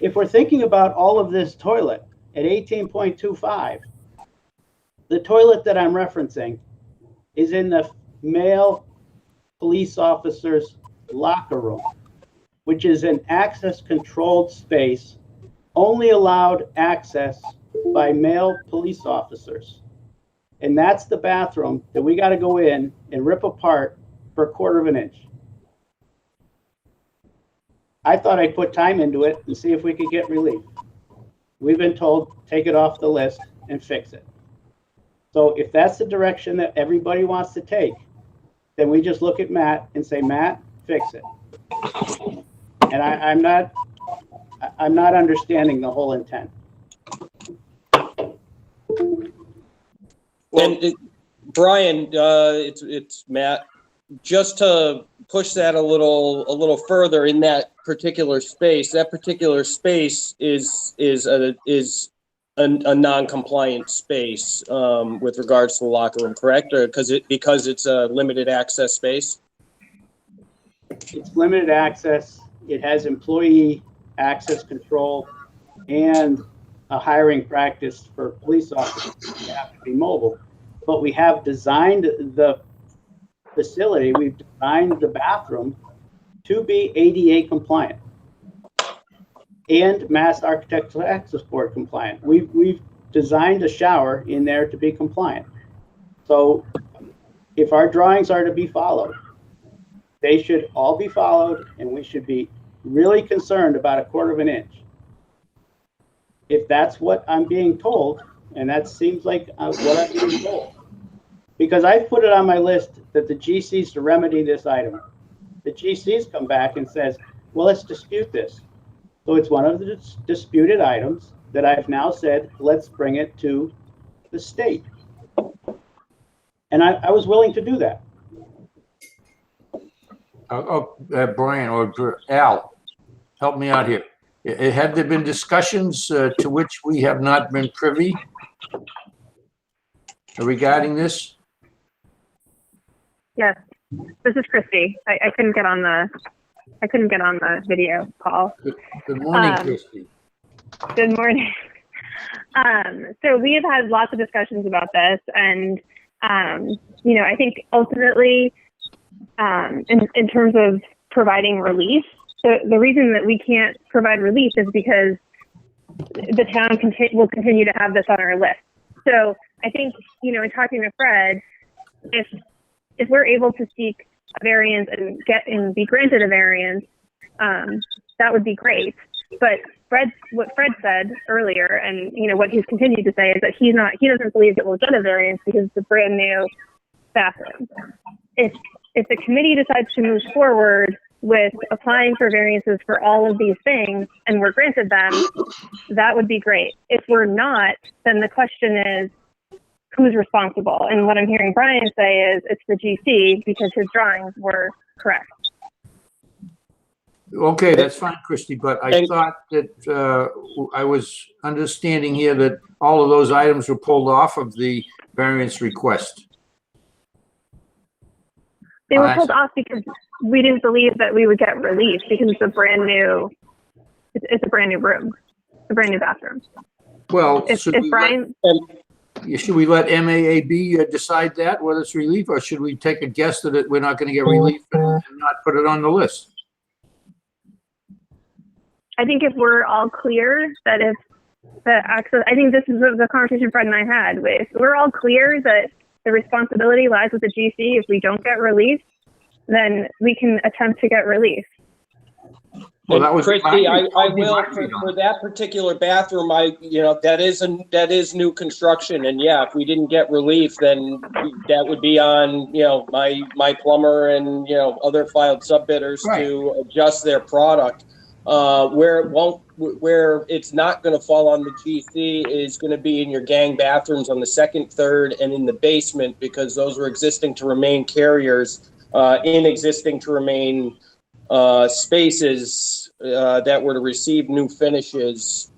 if we're thinking about all of this toilet at 18.25, the toilet that I'm referencing is in the male police officer's locker room, which is an access controlled space, only allowed access by male police officers. And that's the bathroom that we got to go in and rip apart for a 1/4 of an inch. I thought I'd put time into it and see if we could get relief. We've been told, take it off the list and fix it. So if that's the direction that everybody wants to take, then we just look at Matt and say, Matt, fix it. And I'm not understanding the whole intent. And Brian, it's Matt. Just to push that a little further, in that particular space is a non-compliant space with regards to the locker room, correct? Or because it's a limited access space? It's limited access. It has employee access control and a hiring practice for police officers who have to be mobile. But we have designed the facility, we've designed the bathroom to be ADA compliant and Mass Architectural Access Board compliant. We've designed a shower in there to be compliant. So if our drawings are to be followed, they should all be followed, and we should be really concerned about a 1/4 of an inch. If that's what I'm being told, and that seems like what I'm being told, because I've put it on my list that the GCs to remedy this item. The GCs come back and says, well, let's dispute this. So it's one of the disputed items that I've now said, let's bring it to the state. And I was willing to do that. Brian or Al, help me out here. Have there been discussions to which we have not been privy regarding this? Yes, this is Christy. I couldn't get on the video call. Good morning, Christy. Good morning. So we have had lots of discussions about this, and I think ultimately, in terms of providing relief, the reason that we can't provide relief is because the town will continue to have this on our list. So I think, in talking to Fred, if we're able to seek a variance and be granted a variance, that would be great. But what Fred said earlier, and what he's continued to say, is that he doesn't believe that we'll get a variance because it's a brand new bathroom. If the committee decides to move forward with applying for variances for all of these things and we're granted them, that would be great. If we're not, then the question is, who's responsible? And what I'm hearing Brian say is it's the GC because his drawings were correct. Okay, that's fine, Christy, but I thought that I was understanding here that all of those items were pulled off of the variance request. They were pulled off because we didn't believe that we would get relief because it's a brand new room, a brand new bathroom. Well, should we let MAAB decide that, whether it's relief, or should we take a guess that we're not going to get relief and not put it on the list? I think if we're all clear that if the access, I think this is the conversation Fred and I had. If we're all clear that the responsibility lies with the GC, if we don't get relief, then we can attempt to get relief. Well, that was Christy, I will for that particular bathroom. That is new construction, and yeah, if we didn't get relief, then that would be on my plumber and other filed sub bidders to adjust their product. Where it's not going to fall on the GC is going to be in your gang bathrooms on the second, third, and in the basement, because those were existing to remain carriers in existing to remain spaces that were to receive new finishes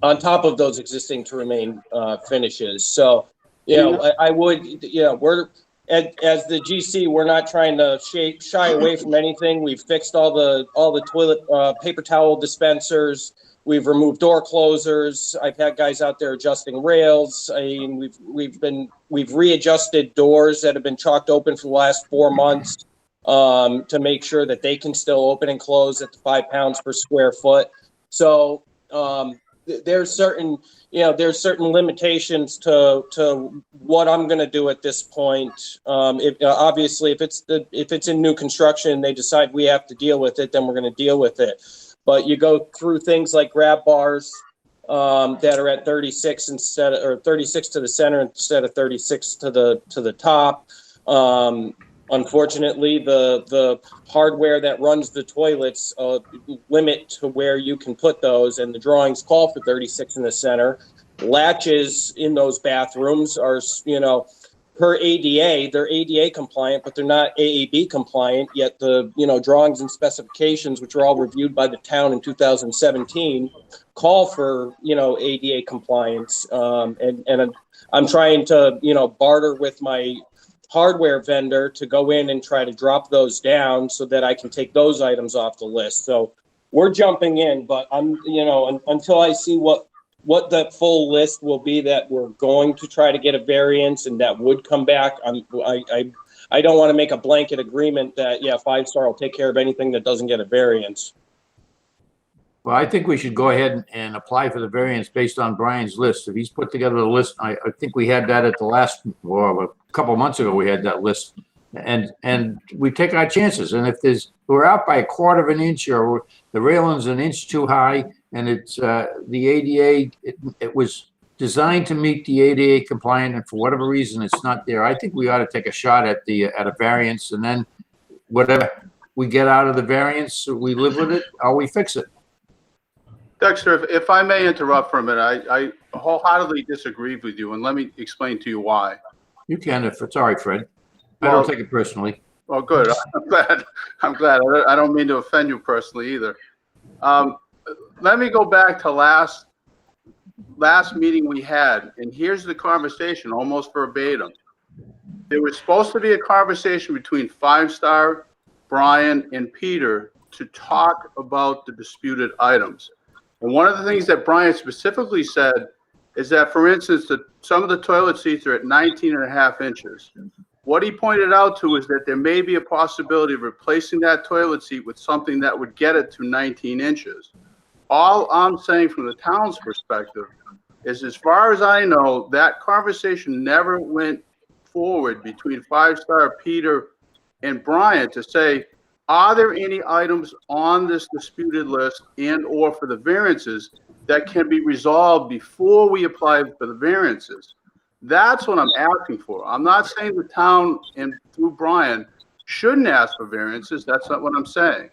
on top of those existing to remain finishes. So, I would, we're as the GC, we're not trying to shy away from anything. We've fixed all the toilet paper towel dispensers. We've removed door closers. I've had guys out there adjusting rails. I mean, we've readjusted doors that have been chalked open for the last 4 months to make sure that they can still open and close at the 5 pounds per square foot. So there's certain limitations to what I'm going to do at this point. Obviously, if it's in new construction, they decide we have to deal with it, then we're going to deal with it. But you go through things like grab bars that are at 36 or 36 to the center instead of 36 to the top. Unfortunately, the hardware that runs the toilets limit to where you can put those, and the drawings call for 36 in the center. Latches in those bathrooms are, per ADA, they're ADA compliant, but they're not AAB compliant, yet the, drawings and specifications, which were all reviewed by the town in 2017, call for, ADA compliance. And I'm trying to, barter with my hardware vendor to go in and try to drop those down so that I can take those items off the list. So we're jumping in, but I'm, until I see what the full list will be that we're going to try to get a variance and that would come back, I don't want to make a blanket agreement that, 5-star will take care of anything that doesn't get a variance. Well, I think we should go ahead and apply for the variance based on Brian's list. If he's put together a list, I think we had that at the last, a couple of months ago, we had that list. And we take our chances. And if we're out by 1/4 of an inch or the railing's an inch too high, and it's the ADA, it was designed to meet the ADA compliant, and for whatever reason it's not there, I think we ought to take a shot at a variance, and then whatever we get out of the variance, we live with it or we fix it. Dexter, if I may interrupt for a minute, I wholeheartedly disagree with you, and let me explain to you why. You can if it's all right, Fred. I Well- don't take it personally. Well, good. I'm glad. I'm glad. I don't mean to offend you personally either. Let me go back to last meeting we had, and here's the conversation, almost verbatim. There was supposed to be a conversation between Five Star, Brian, and Peter to talk about the disputed items. And one of the things that Brian specifically said is that, for instance, some of the toilet seats are at 19.5 inches. What he pointed out to is that there may be a possibility of replacing that toilet seat with something that would get it to 19 inches. All I'm saying from the town's perspective is, as far as I know, that conversation never went forward between Five Star, Peter, and Brian to say, are there any items on this disputed list and or for the variances that can be resolved before we apply for the variances? That's what I'm asking for. I'm not saying the town and through Brian shouldn't ask for variances. That's not what I'm saying.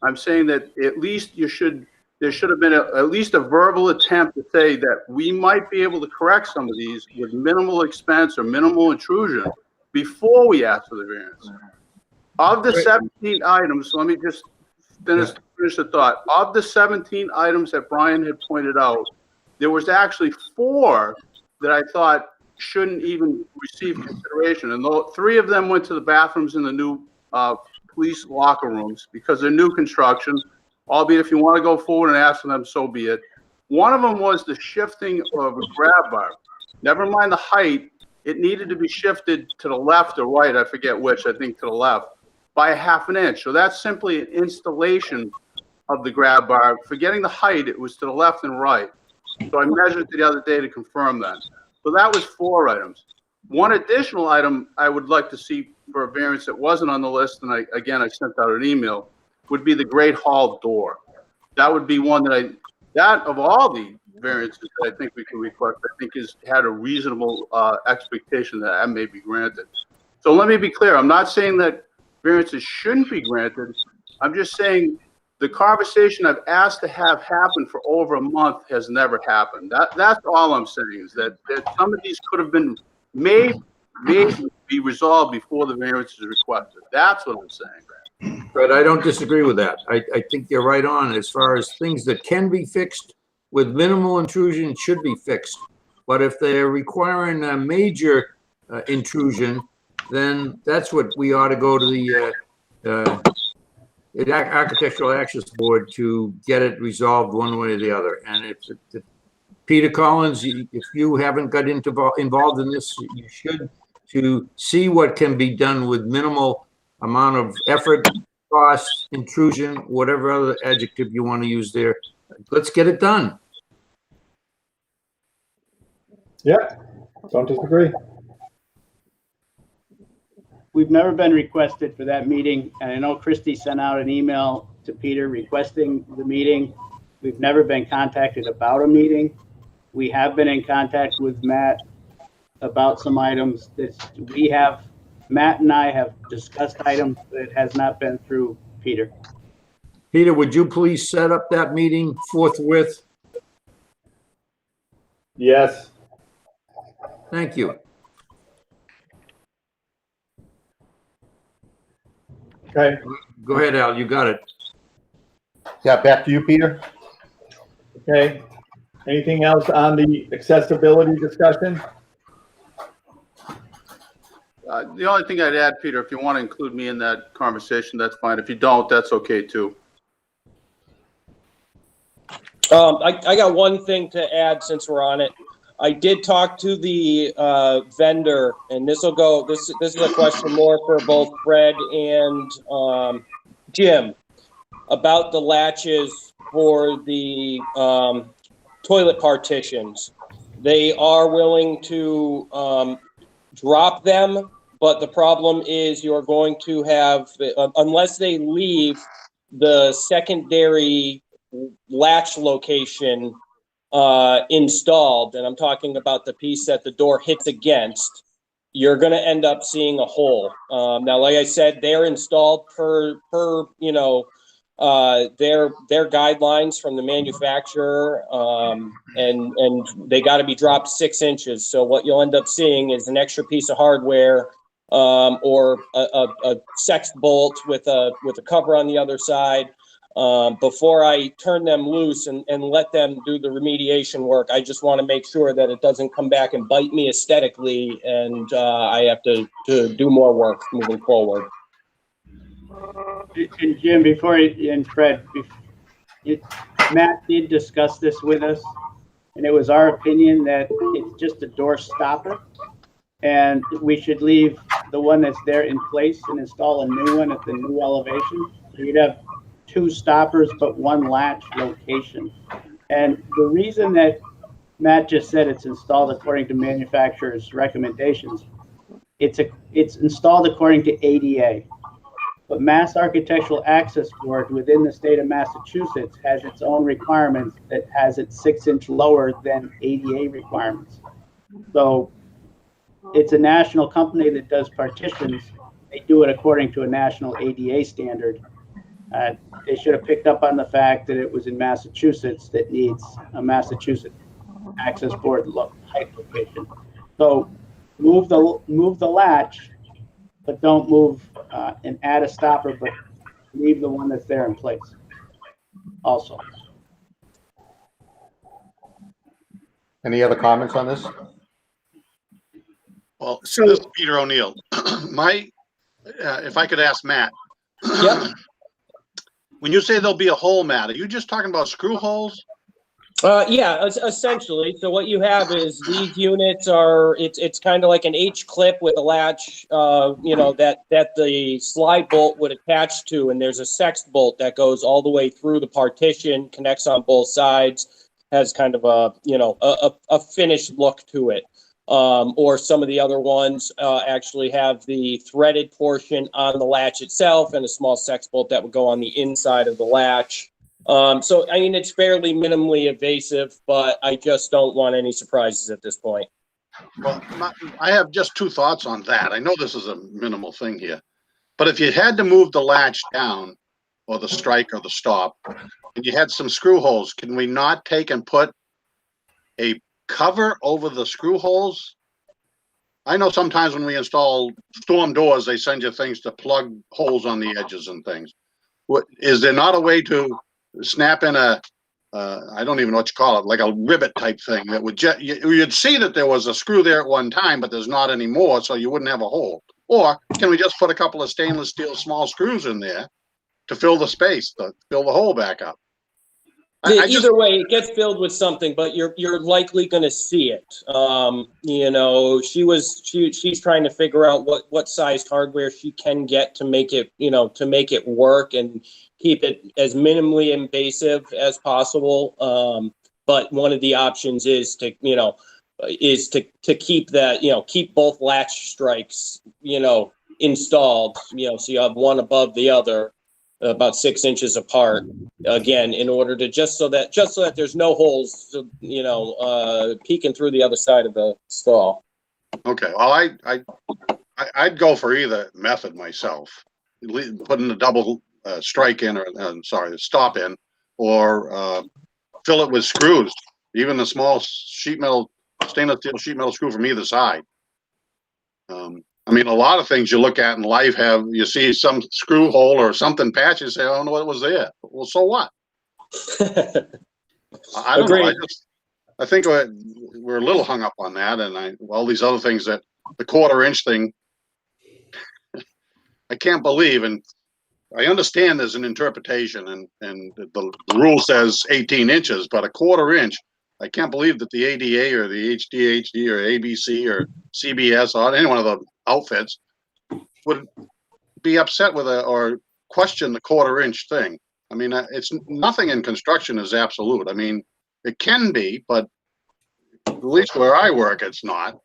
I'm saying that at least there should have been at least a verbal attempt to say that we might be able to correct some of these with minimal expense or minimal intrusion before we ask for the variance. Of the 17 items, let me just finish the thought. Of the 17 items that Brian had pointed out, there was actually 4 that I thought shouldn't even receive consideration. And 3 of them went to the bathrooms in the new police locker rooms because they're new construction, albeit if you want to go forward and ask for them, so be it. One of them was the shifting of a grab bar. Never mind the height, it needed to be shifted to the left or right, I forget which, I think to the left, by 1/2 inch. So that's simply an installation of the grab bar. Forgetting the height, it was to the left and right. So I measured it the other day to confirm that. So that was 4 items. One additional item I would like to see for a variance that wasn't on the list, and I sent out an email, would be the Great Hall door. That would be one that of all the variances that I think we can request, I think had a reasonable expectation that may be granted. So let me be clear. I'm not saying that variances shouldn't be granted. I'm just saying the conversation I've asked to have happen for over a month has never happened. That's all I'm saying, is that some of these could have been made be resolved before the variance is requested. That's what I'm saying. Fred, I don't disagree with that. I think you're right on as far as things that can be fixed with minimal intrusion should be fixed. But if they're requiring a major intrusion, then that's what we ought to go to the Architectural Access Board to get it resolved one way or the other. And if Peter Collins, if you haven't got involved in this, you should, to see what can be done with minimal amount of effort, cost, intrusion, whatever other adjective you want to use there. Let's get it done. Yeah, don't disagree. We've never been requested for that meeting, and I know Christie sent out an email to Peter requesting the meeting. We've never been contacted about a meeting. We have been in contact with Matt about some items that Matt and I have discussed items, but it has not been through Peter. Peter, would you please set up that meeting forthwith? Yes. Thank you. Okay. Go ahead, Al, you got it. Yeah, back to you, Peter. Okay. Anything else on the accessibility discussion? The only thing I'd add, Peter, if you want to include me in that conversation, that's fine. If you don't, that's okay too. I got one thing to add since we're on it. I did talk to the vendor, and this is a question more for both Fred and Jim about the latches for the toilet partitions. They are willing to drop them, but the problem is you're going to have, unless they leave the secondary latch location installed, and I'm talking about the piece that the door hits against, you're going to end up seeing a hole. Now, like I said, they're installed per their guidelines from the manufacturer, and they got to be dropped 6 inches. So what you'll end up seeing is an extra piece of hardware, or a sex bolt with a cover on the other side. Before I turn them loose and let them do the remediation work, I just want to make sure that it doesn't come back and bite me aesthetically, and I have to do more work moving forward. And Jim, and Fred, Matt did discuss this with us, and it was our opinion that it's just a door stopper, and we should leave the one that's there in place and install a new one at the new elevation. So you'd have 2 stoppers, but 1 latch location. And the reason that Matt just said it's installed according to manufacturer's recommendations, it's installed according to ADA. But Mass Architectural Access Board within the state of Massachusetts has its own requirements that has it 6 inch lower than ADA requirements. So it's a national company that does partitions. They do it according to a national ADA standard. They should have picked up on the fact that it was in Massachusetts that needs a Massachusetts Access Board height location. So move the latch, but don't move and add a stopper, but leave the one that's there in place also. Any other comments on this? Well, So- this is Peter O'Neill. If I could ask Matt. Yep. When you say there'll be a hole, Matt, are you just talking about screw holes? Yeah, essentially. So what you have is these units are, it's kind of like an H clip with a latch, that the slide bolt would attach to, and there's a sex bolt that goes all the way through the partition, connects on both sides, has kind of a finished look to it. Or some of the other ones actually have the threaded portion on the latch itself and a small sex bolt that would go on the inside of the latch. So, I mean, it's fairly minimally invasive, but I just don't want any surprises at this point. Well, I have just 2 thoughts on that. I know this is a minimal thing here, but if you had to move the latch down or the strike or the stop, and you had some screw holes, can we not take and put a cover over the screw holes? I know sometimes when we install storm doors, they send you things to plug holes on the edges and things. Is there not a way to snap in I don't even know what you call it, like a rivet type thing that would you'd see that there was a screw there at one time, but there's not anymore, so you wouldn't have a hole? Or can we just put a couple of stainless steel small screws in there to fill the space, to fill the hole back up? Either way, it gets filled with something, but you're likely going to see it. She's trying to figure out what size hardware she can get to make it work and keep it as minimally invasive as possible. But one of the options is to keep that, keep both latch strikes, installed, so you have one above the other, about 6 inches apart, again, in order to just so that there's no holes, peeking through the other side of the stall. Okay, well, I'd go for either method myself, putting the double strike in, or stop in, or fill it with screws, even a small stainless steel sheet metal screw from either side. I mean, a lot of things you look at in life you see some screw hole or something patchy, you say, I don't know what was there. Well, so what? I don't know. I think we're a little hung up on that, and all these other things, that the 1/4 inch thing, I can't believe. And I understand there's an interpretation, and the rule says 18 inches, but a 1/4 inch, I can't believe that the ADA or the HDHD or ABC or CBS or any one of the outfits would be upset with or question the 1/4 inch thing. I mean, it's nothing in construction is absolute. I mean, it can be, but at least where I work, it's not.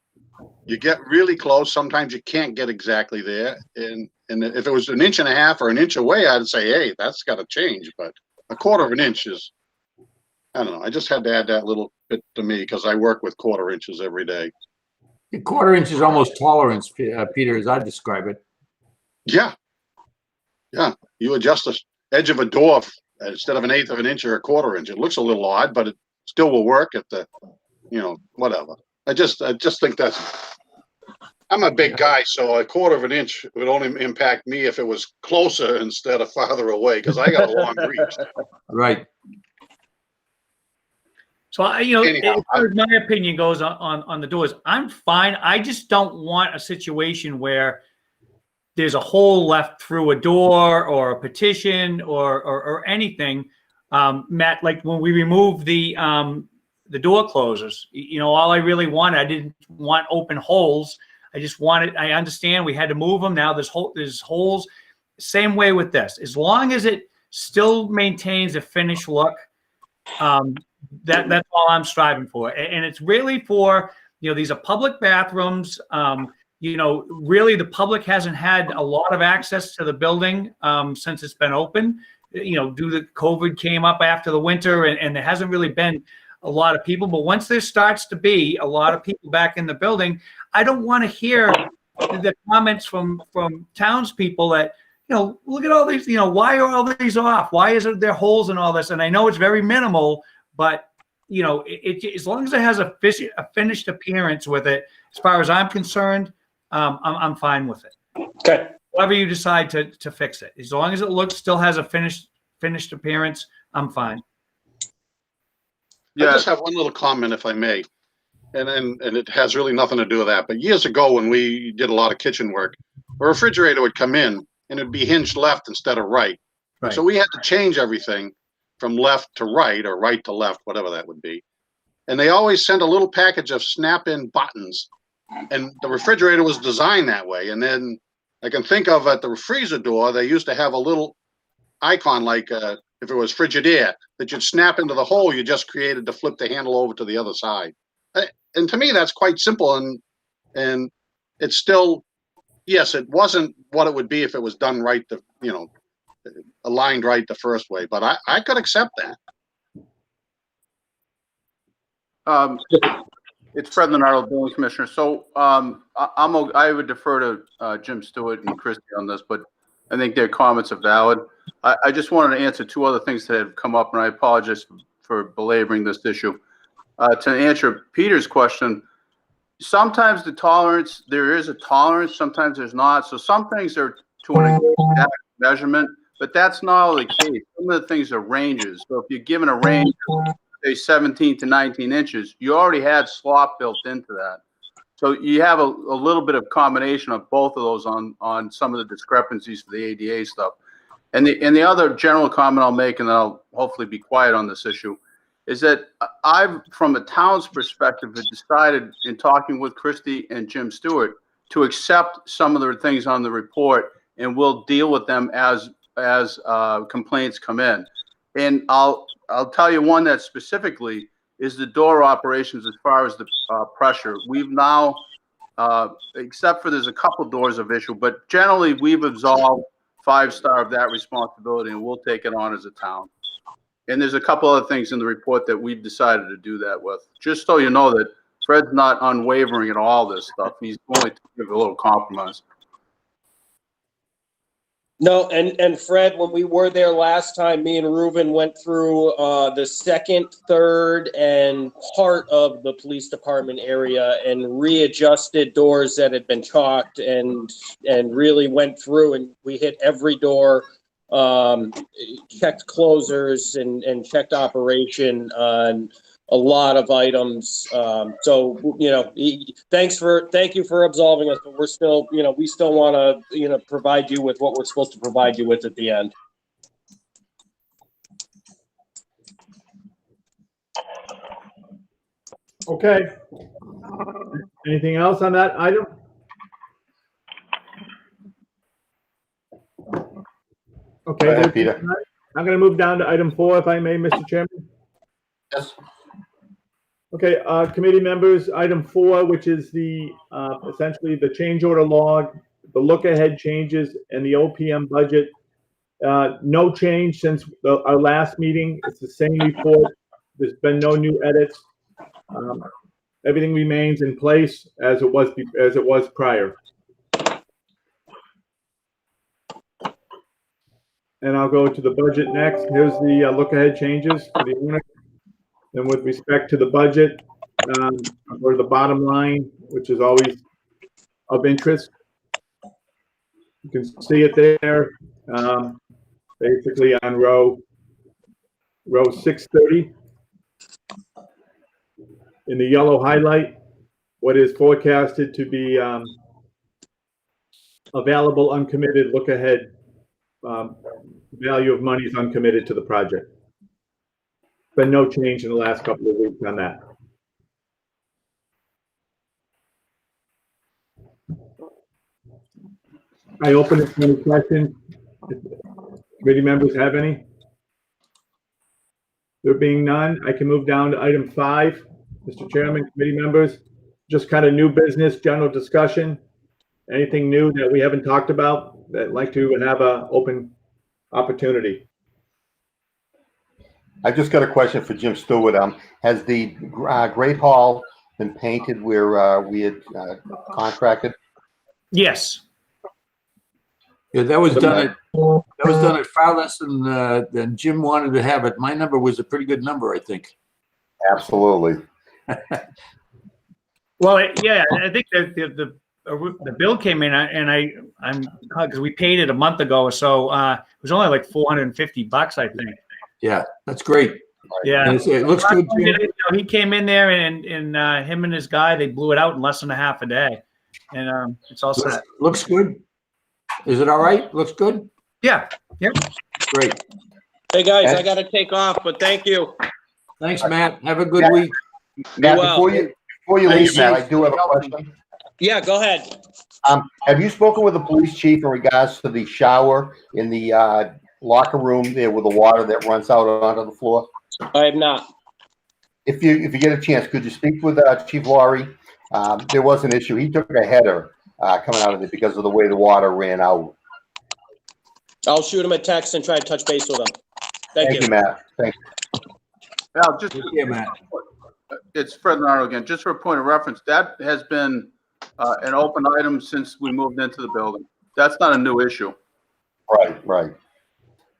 You get really close. Sometimes you can't get exactly there. And if it was 1.5 inches or 1 inch away, I'd say, hey, that's got to change. But a 1/4 inch is, I don't know. I just had to add that little bit to me because I work with 1/4 inches every day. The 1/4 inch is almost tolerance, Peter, as I describe it. Yeah. Yeah. You adjust this. edge of a door instead of an eighth of an inch or a quarter inch. It looks a little odd, but it still will work if the, whatever. I just think I'm a big guy, so a quarter of an inch would only impact me if it was closer instead of farther away, because I got a long reach. Right. So Anyhow, as far as my opinion goes on the doors, I'm fine. I just don't want a situation where there's a hole left through a door or a petition or anything. Matt, like when we removed the door closers, all I really wanted, I didn't want open holes. I understand we had to move them. Now there's holes. Same way with this. As long as it still maintains a finished look, that's all I'm striving for. And it's really for, these are public bathrooms. Really the public hasn't had a lot of access to the building since it's been open. Due to COVID came up after the winter, and there hasn't really been a lot of people. But once there starts to be a lot of people back in the building, I don't want to hear the comments from townspeople that, look at all these, why are all these off? Why isn't there holes in all this? And I know it's very minimal, but as long as it has a finished appearance with it, as far as I'm concerned, I'm fine with it. Okay. However you decide to fix it, as long as it still has a finished appearance, I'm fine. I just have one little comment, if I may, and it has really nothing to do with that. But years ago, when we did a lot of kitchen work, a refrigerator would come in and it'd be hinged left instead of right. Right. So we had to change everything from left to right or right to left, whatever that would be. And they always sent a little package of snap-in buttons, and the refrigerator was designed that way. And then I can think of at the freezer door, they used to have a little icon like if it was Frigidaire that you'd snap into the hole you just created to flip the handle over to the other side. And to me, that's quite simple. And it's still, yes, it wasn't what it would be if it was done right, aligned right the first way. But I could accept that. It's Fred Leonardo, building commissioner. So I would defer to Jim Stewart and Christie on this, but I think their comments are valid. I just wanted to answer two other things that have come up, and I apologize for belaboring this issue. To answer Peter's question, sometimes there is a tolerance, sometimes there's not. So some things are to an exact measurement, but that's not all the case. Some of the things are ranges. So if you're given a range of, say, 17 to 19 inches, you already had slop built into that. So you have a little bit of combination of both of those on some of the discrepancies for the ADA stuff. And the other general comment I'll make, and then I'll hopefully be quiet on this issue, is that I've, from a town's perspective, have decided in talking with Christie and Jim Stewart to accept some of the things on the report, and we'll deal with them as complaints come in. And I'll tell you one that specifically is the door operations as far as the pressure. We've now, except for there's a couple doors of issue, but generally we've absolved 5-star of that responsibility, and we'll take it on as a town. And there's a couple other things in the report that we've decided to do that with. Just so you know that Fred's not unwavering in all this stuff. He's willing to give a little compromise. No, and Fred, when we were there last time, me and Reuben went through the second, third, and part of the police department area and readjusted doors that had been chalked and really went through, and we hit every door, checked closers and checked operation on a lot of items. So, thank you for absolving us, but we're still, we still want to, provide you with what we're supposed to provide you with at the end. Okay. Anything else on that item? Okay. Go ahead, Peter. I'm going to move down to item 4, if I may, Mr. Chairman. Yes. Okay, committee members, item 4, which is the essentially the change order log, the look ahead changes, and the OPM budget. No change since our last meeting. It's the same report. There's been no new edits. Everything remains in place as it was prior. And I'll go to the budget next. Here's the look-ahead changes for the owner. And with respect to the budget, I'll go to the bottom line, which is always of interest. You can see it there, basically on row 630. In the yellow highlight, what is forecasted to be available uncommitted look-ahead value of money is uncommitted to the project. Been no change in the last couple of weeks on that. I open it for any questions. If committee members have any? There being none, I can move down to item 5. Mr. Chairman, committee members, just kind of new business, general discussion. Anything new that we haven't talked about that I'd like to have an open opportunity? I just got a question for Jim Stewart. Has the Great Hall been painted where we had contracted? Yes. Yeah, that was done at far less than Jim wanted to have it. My number was a pretty good number, I think. Absolutely. Well, yeah, I think that the bill came in, and I'm because we paid it a month ago or so. It was only like $450, I think. Yeah, that's great. Yeah, And it looks good, Jim. He came in there, and him and his guy, they blew it out in less than a half a day, and it's all set. Looks good. Is it all right? Looks good? Yeah. Yep. Great. Hey, guys, I gotta take off, but thank you. Thanks, Matt. Have a good week. Matt, well. before you leave, Matt, I do have a question. Yeah, go ahead. Have you spoken with the police chief in regards to the shower in the locker room there with the water that runs out onto the floor? I have not. If you get a chance, could you speak with Chief Laurie? There was an issue. He took a header coming out of it because of the way the water ran out. I'll shoot him a text and try to touch base with him. Thank you, Matt. Thank you. Al, just, Yeah, Matt. it's Fred Leonardo again. Just for a point of reference, that has been an open item since we moved into the building. That's not a new issue. Right.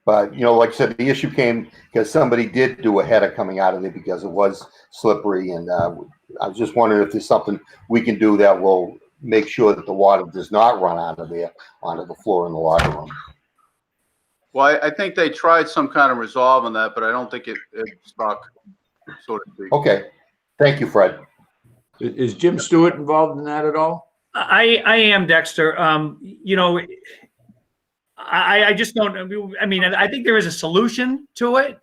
But, like I said, the issue came because somebody did do a header coming out of it because it was slippery. And I was just wondering if there's something we can do that will make sure that the water does not run out of there onto the floor in the locker room. Well, I think they tried some kind of resolve on that, but I don't think it stuck, so to speak. Okay. Thank you, Fred. Is Jim Stewart involved in that at all? I am, Dexter. I just don't. I mean, I think there is a solution to it.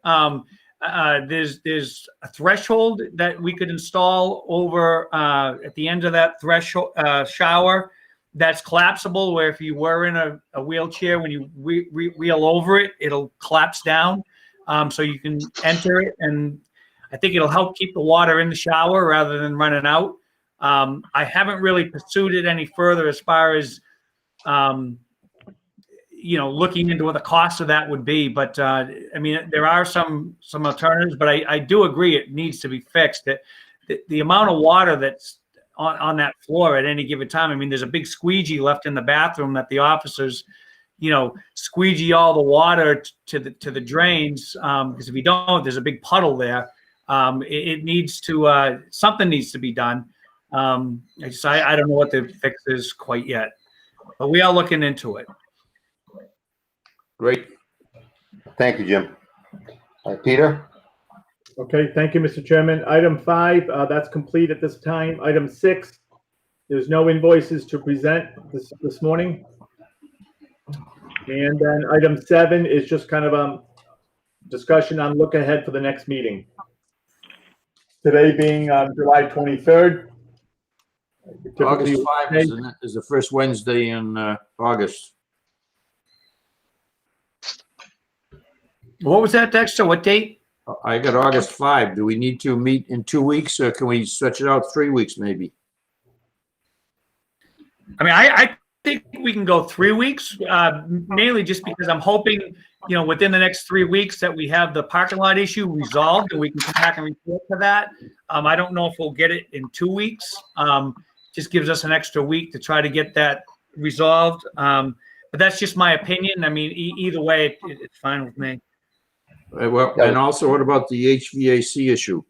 There's a threshold that we could install over at the end of that threshold shower that's collapsible, where if you were in a wheelchair, when you wheel over it, it'll collapse down, so you can enter it. And I think it'll help keep the water in the shower rather than running out. I haven't really pursued it any further as far as looking into what the cost of that would be. But I mean, there are some alternatives, but I do agree it needs to be fixed. That the amount of water that's on that floor at any given time. I mean, there's a big squeegee left in the bathroom that the officers, squeegee all the water to the drains. Because if you don't, there's a big puddle there. It needs to something needs to be done. I don't know what the fix is quite yet, but we are looking into it. Great. Thank you, Jim. Peter? Okay, thank you, Mr. Chairman. Item 5, that's complete at this time. Item 6, there's no invoices to present this morning. And then item 7 is just kind of discussion on look ahead for the next meeting. Today being July 23rd. August 5 is the first Wednesday in August. What was that, Dexter? What date? I got August 5. Do we need to meet in 2 weeks, or can we stretch it out 3 weeks maybe? I mean, I think we can go 3 weeks, mainly just because I'm hoping, within the next 3 weeks that we have the parking lot issue resolved and we can come back and report to that. I don't know if we'll get it in 2 weeks. Just gives us an extra week to try to get that resolved. but that's just my opinion. I mean, either way, it's fine with me. Well, and also what about the HVAC issue?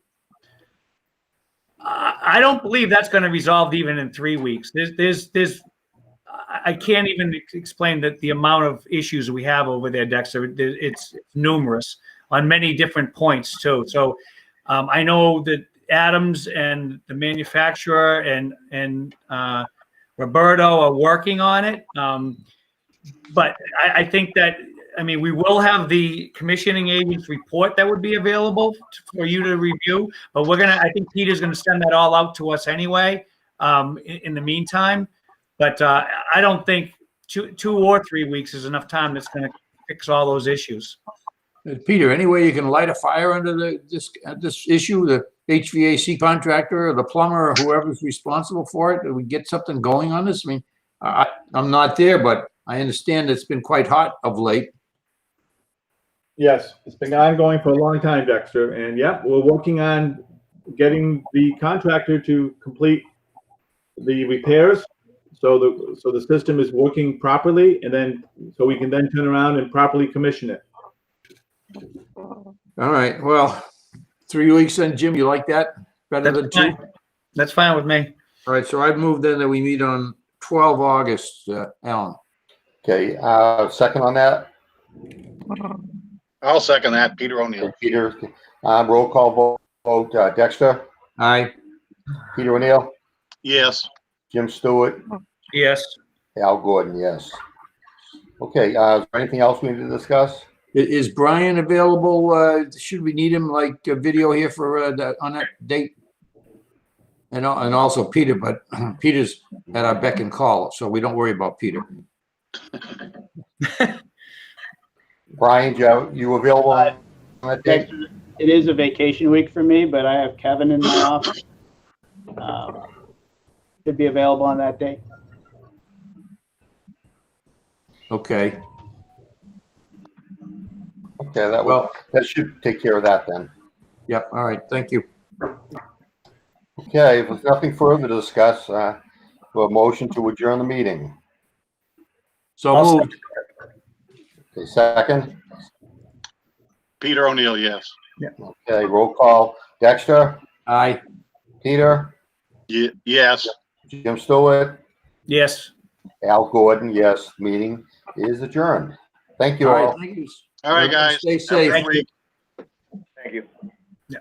I don't believe that's going to resolve even in 3 weeks. I can't even explain the amount of issues we have over there, Dexter. It's numerous on many different points too. So I know that Adams and the manufacturer and Roberto are working on it. But I think that, I mean, we will have the commissioning agent's report that would be available for you to review, but I think Peter's gonna send that all out to us anyway, in the meantime. But I don't think 2 or 3 weeks is enough time that's gonna fix all those issues. Peter, any way you can light a fire under this issue, the HVAC contractor or the plumber or whoever's responsible for it? Do we get something going on this? I mean, I'm not there, but I understand it's been quite hot of late. Yes, it's been ongoing for a long time, Dexter, and yeah, we're working on getting the contractor to complete the repairs, so the system is working properly, and then, so we can then turn around and properly commission it. All right, well, 3 weeks then, Jim, you like that? Better than 2? That's fine with me. All right, so I'd move then that we meet on 12 August, Alan. Okay, second on that? I'll second that. Peter O'Neill. Peter, roll call vote, Dexter, Aye. Peter O'Neill, Yes. Jim Stewart, Yes. Al Gordon, yes. Okay, is there anything else we need to discuss? Is Brian available? Should we need him like a video here for on that date? And also Peter, but Peter's at our beck and call, so we don't worry about Peter. Brian, you available on that date? It is a vacation week for me, but I have Kevin in my office. Could be available on that day. Okay. Okay, Well, that should take care of that then. Yep. All right. Thank you. Okay, if there's nothing further to discuss, a motion to adjourn the meeting. So I'll moved. Okay, second. Peter O'Neill, yes. Okay, roll call. Dexter, Aye. Peter, Yes. Jim Stewart, Yes. Al Gordon, yes. Meeting is adjourned. Thank you All right. all. Thank you. All right, guys. Stay Have a safe. good week. Thank you. Yeah.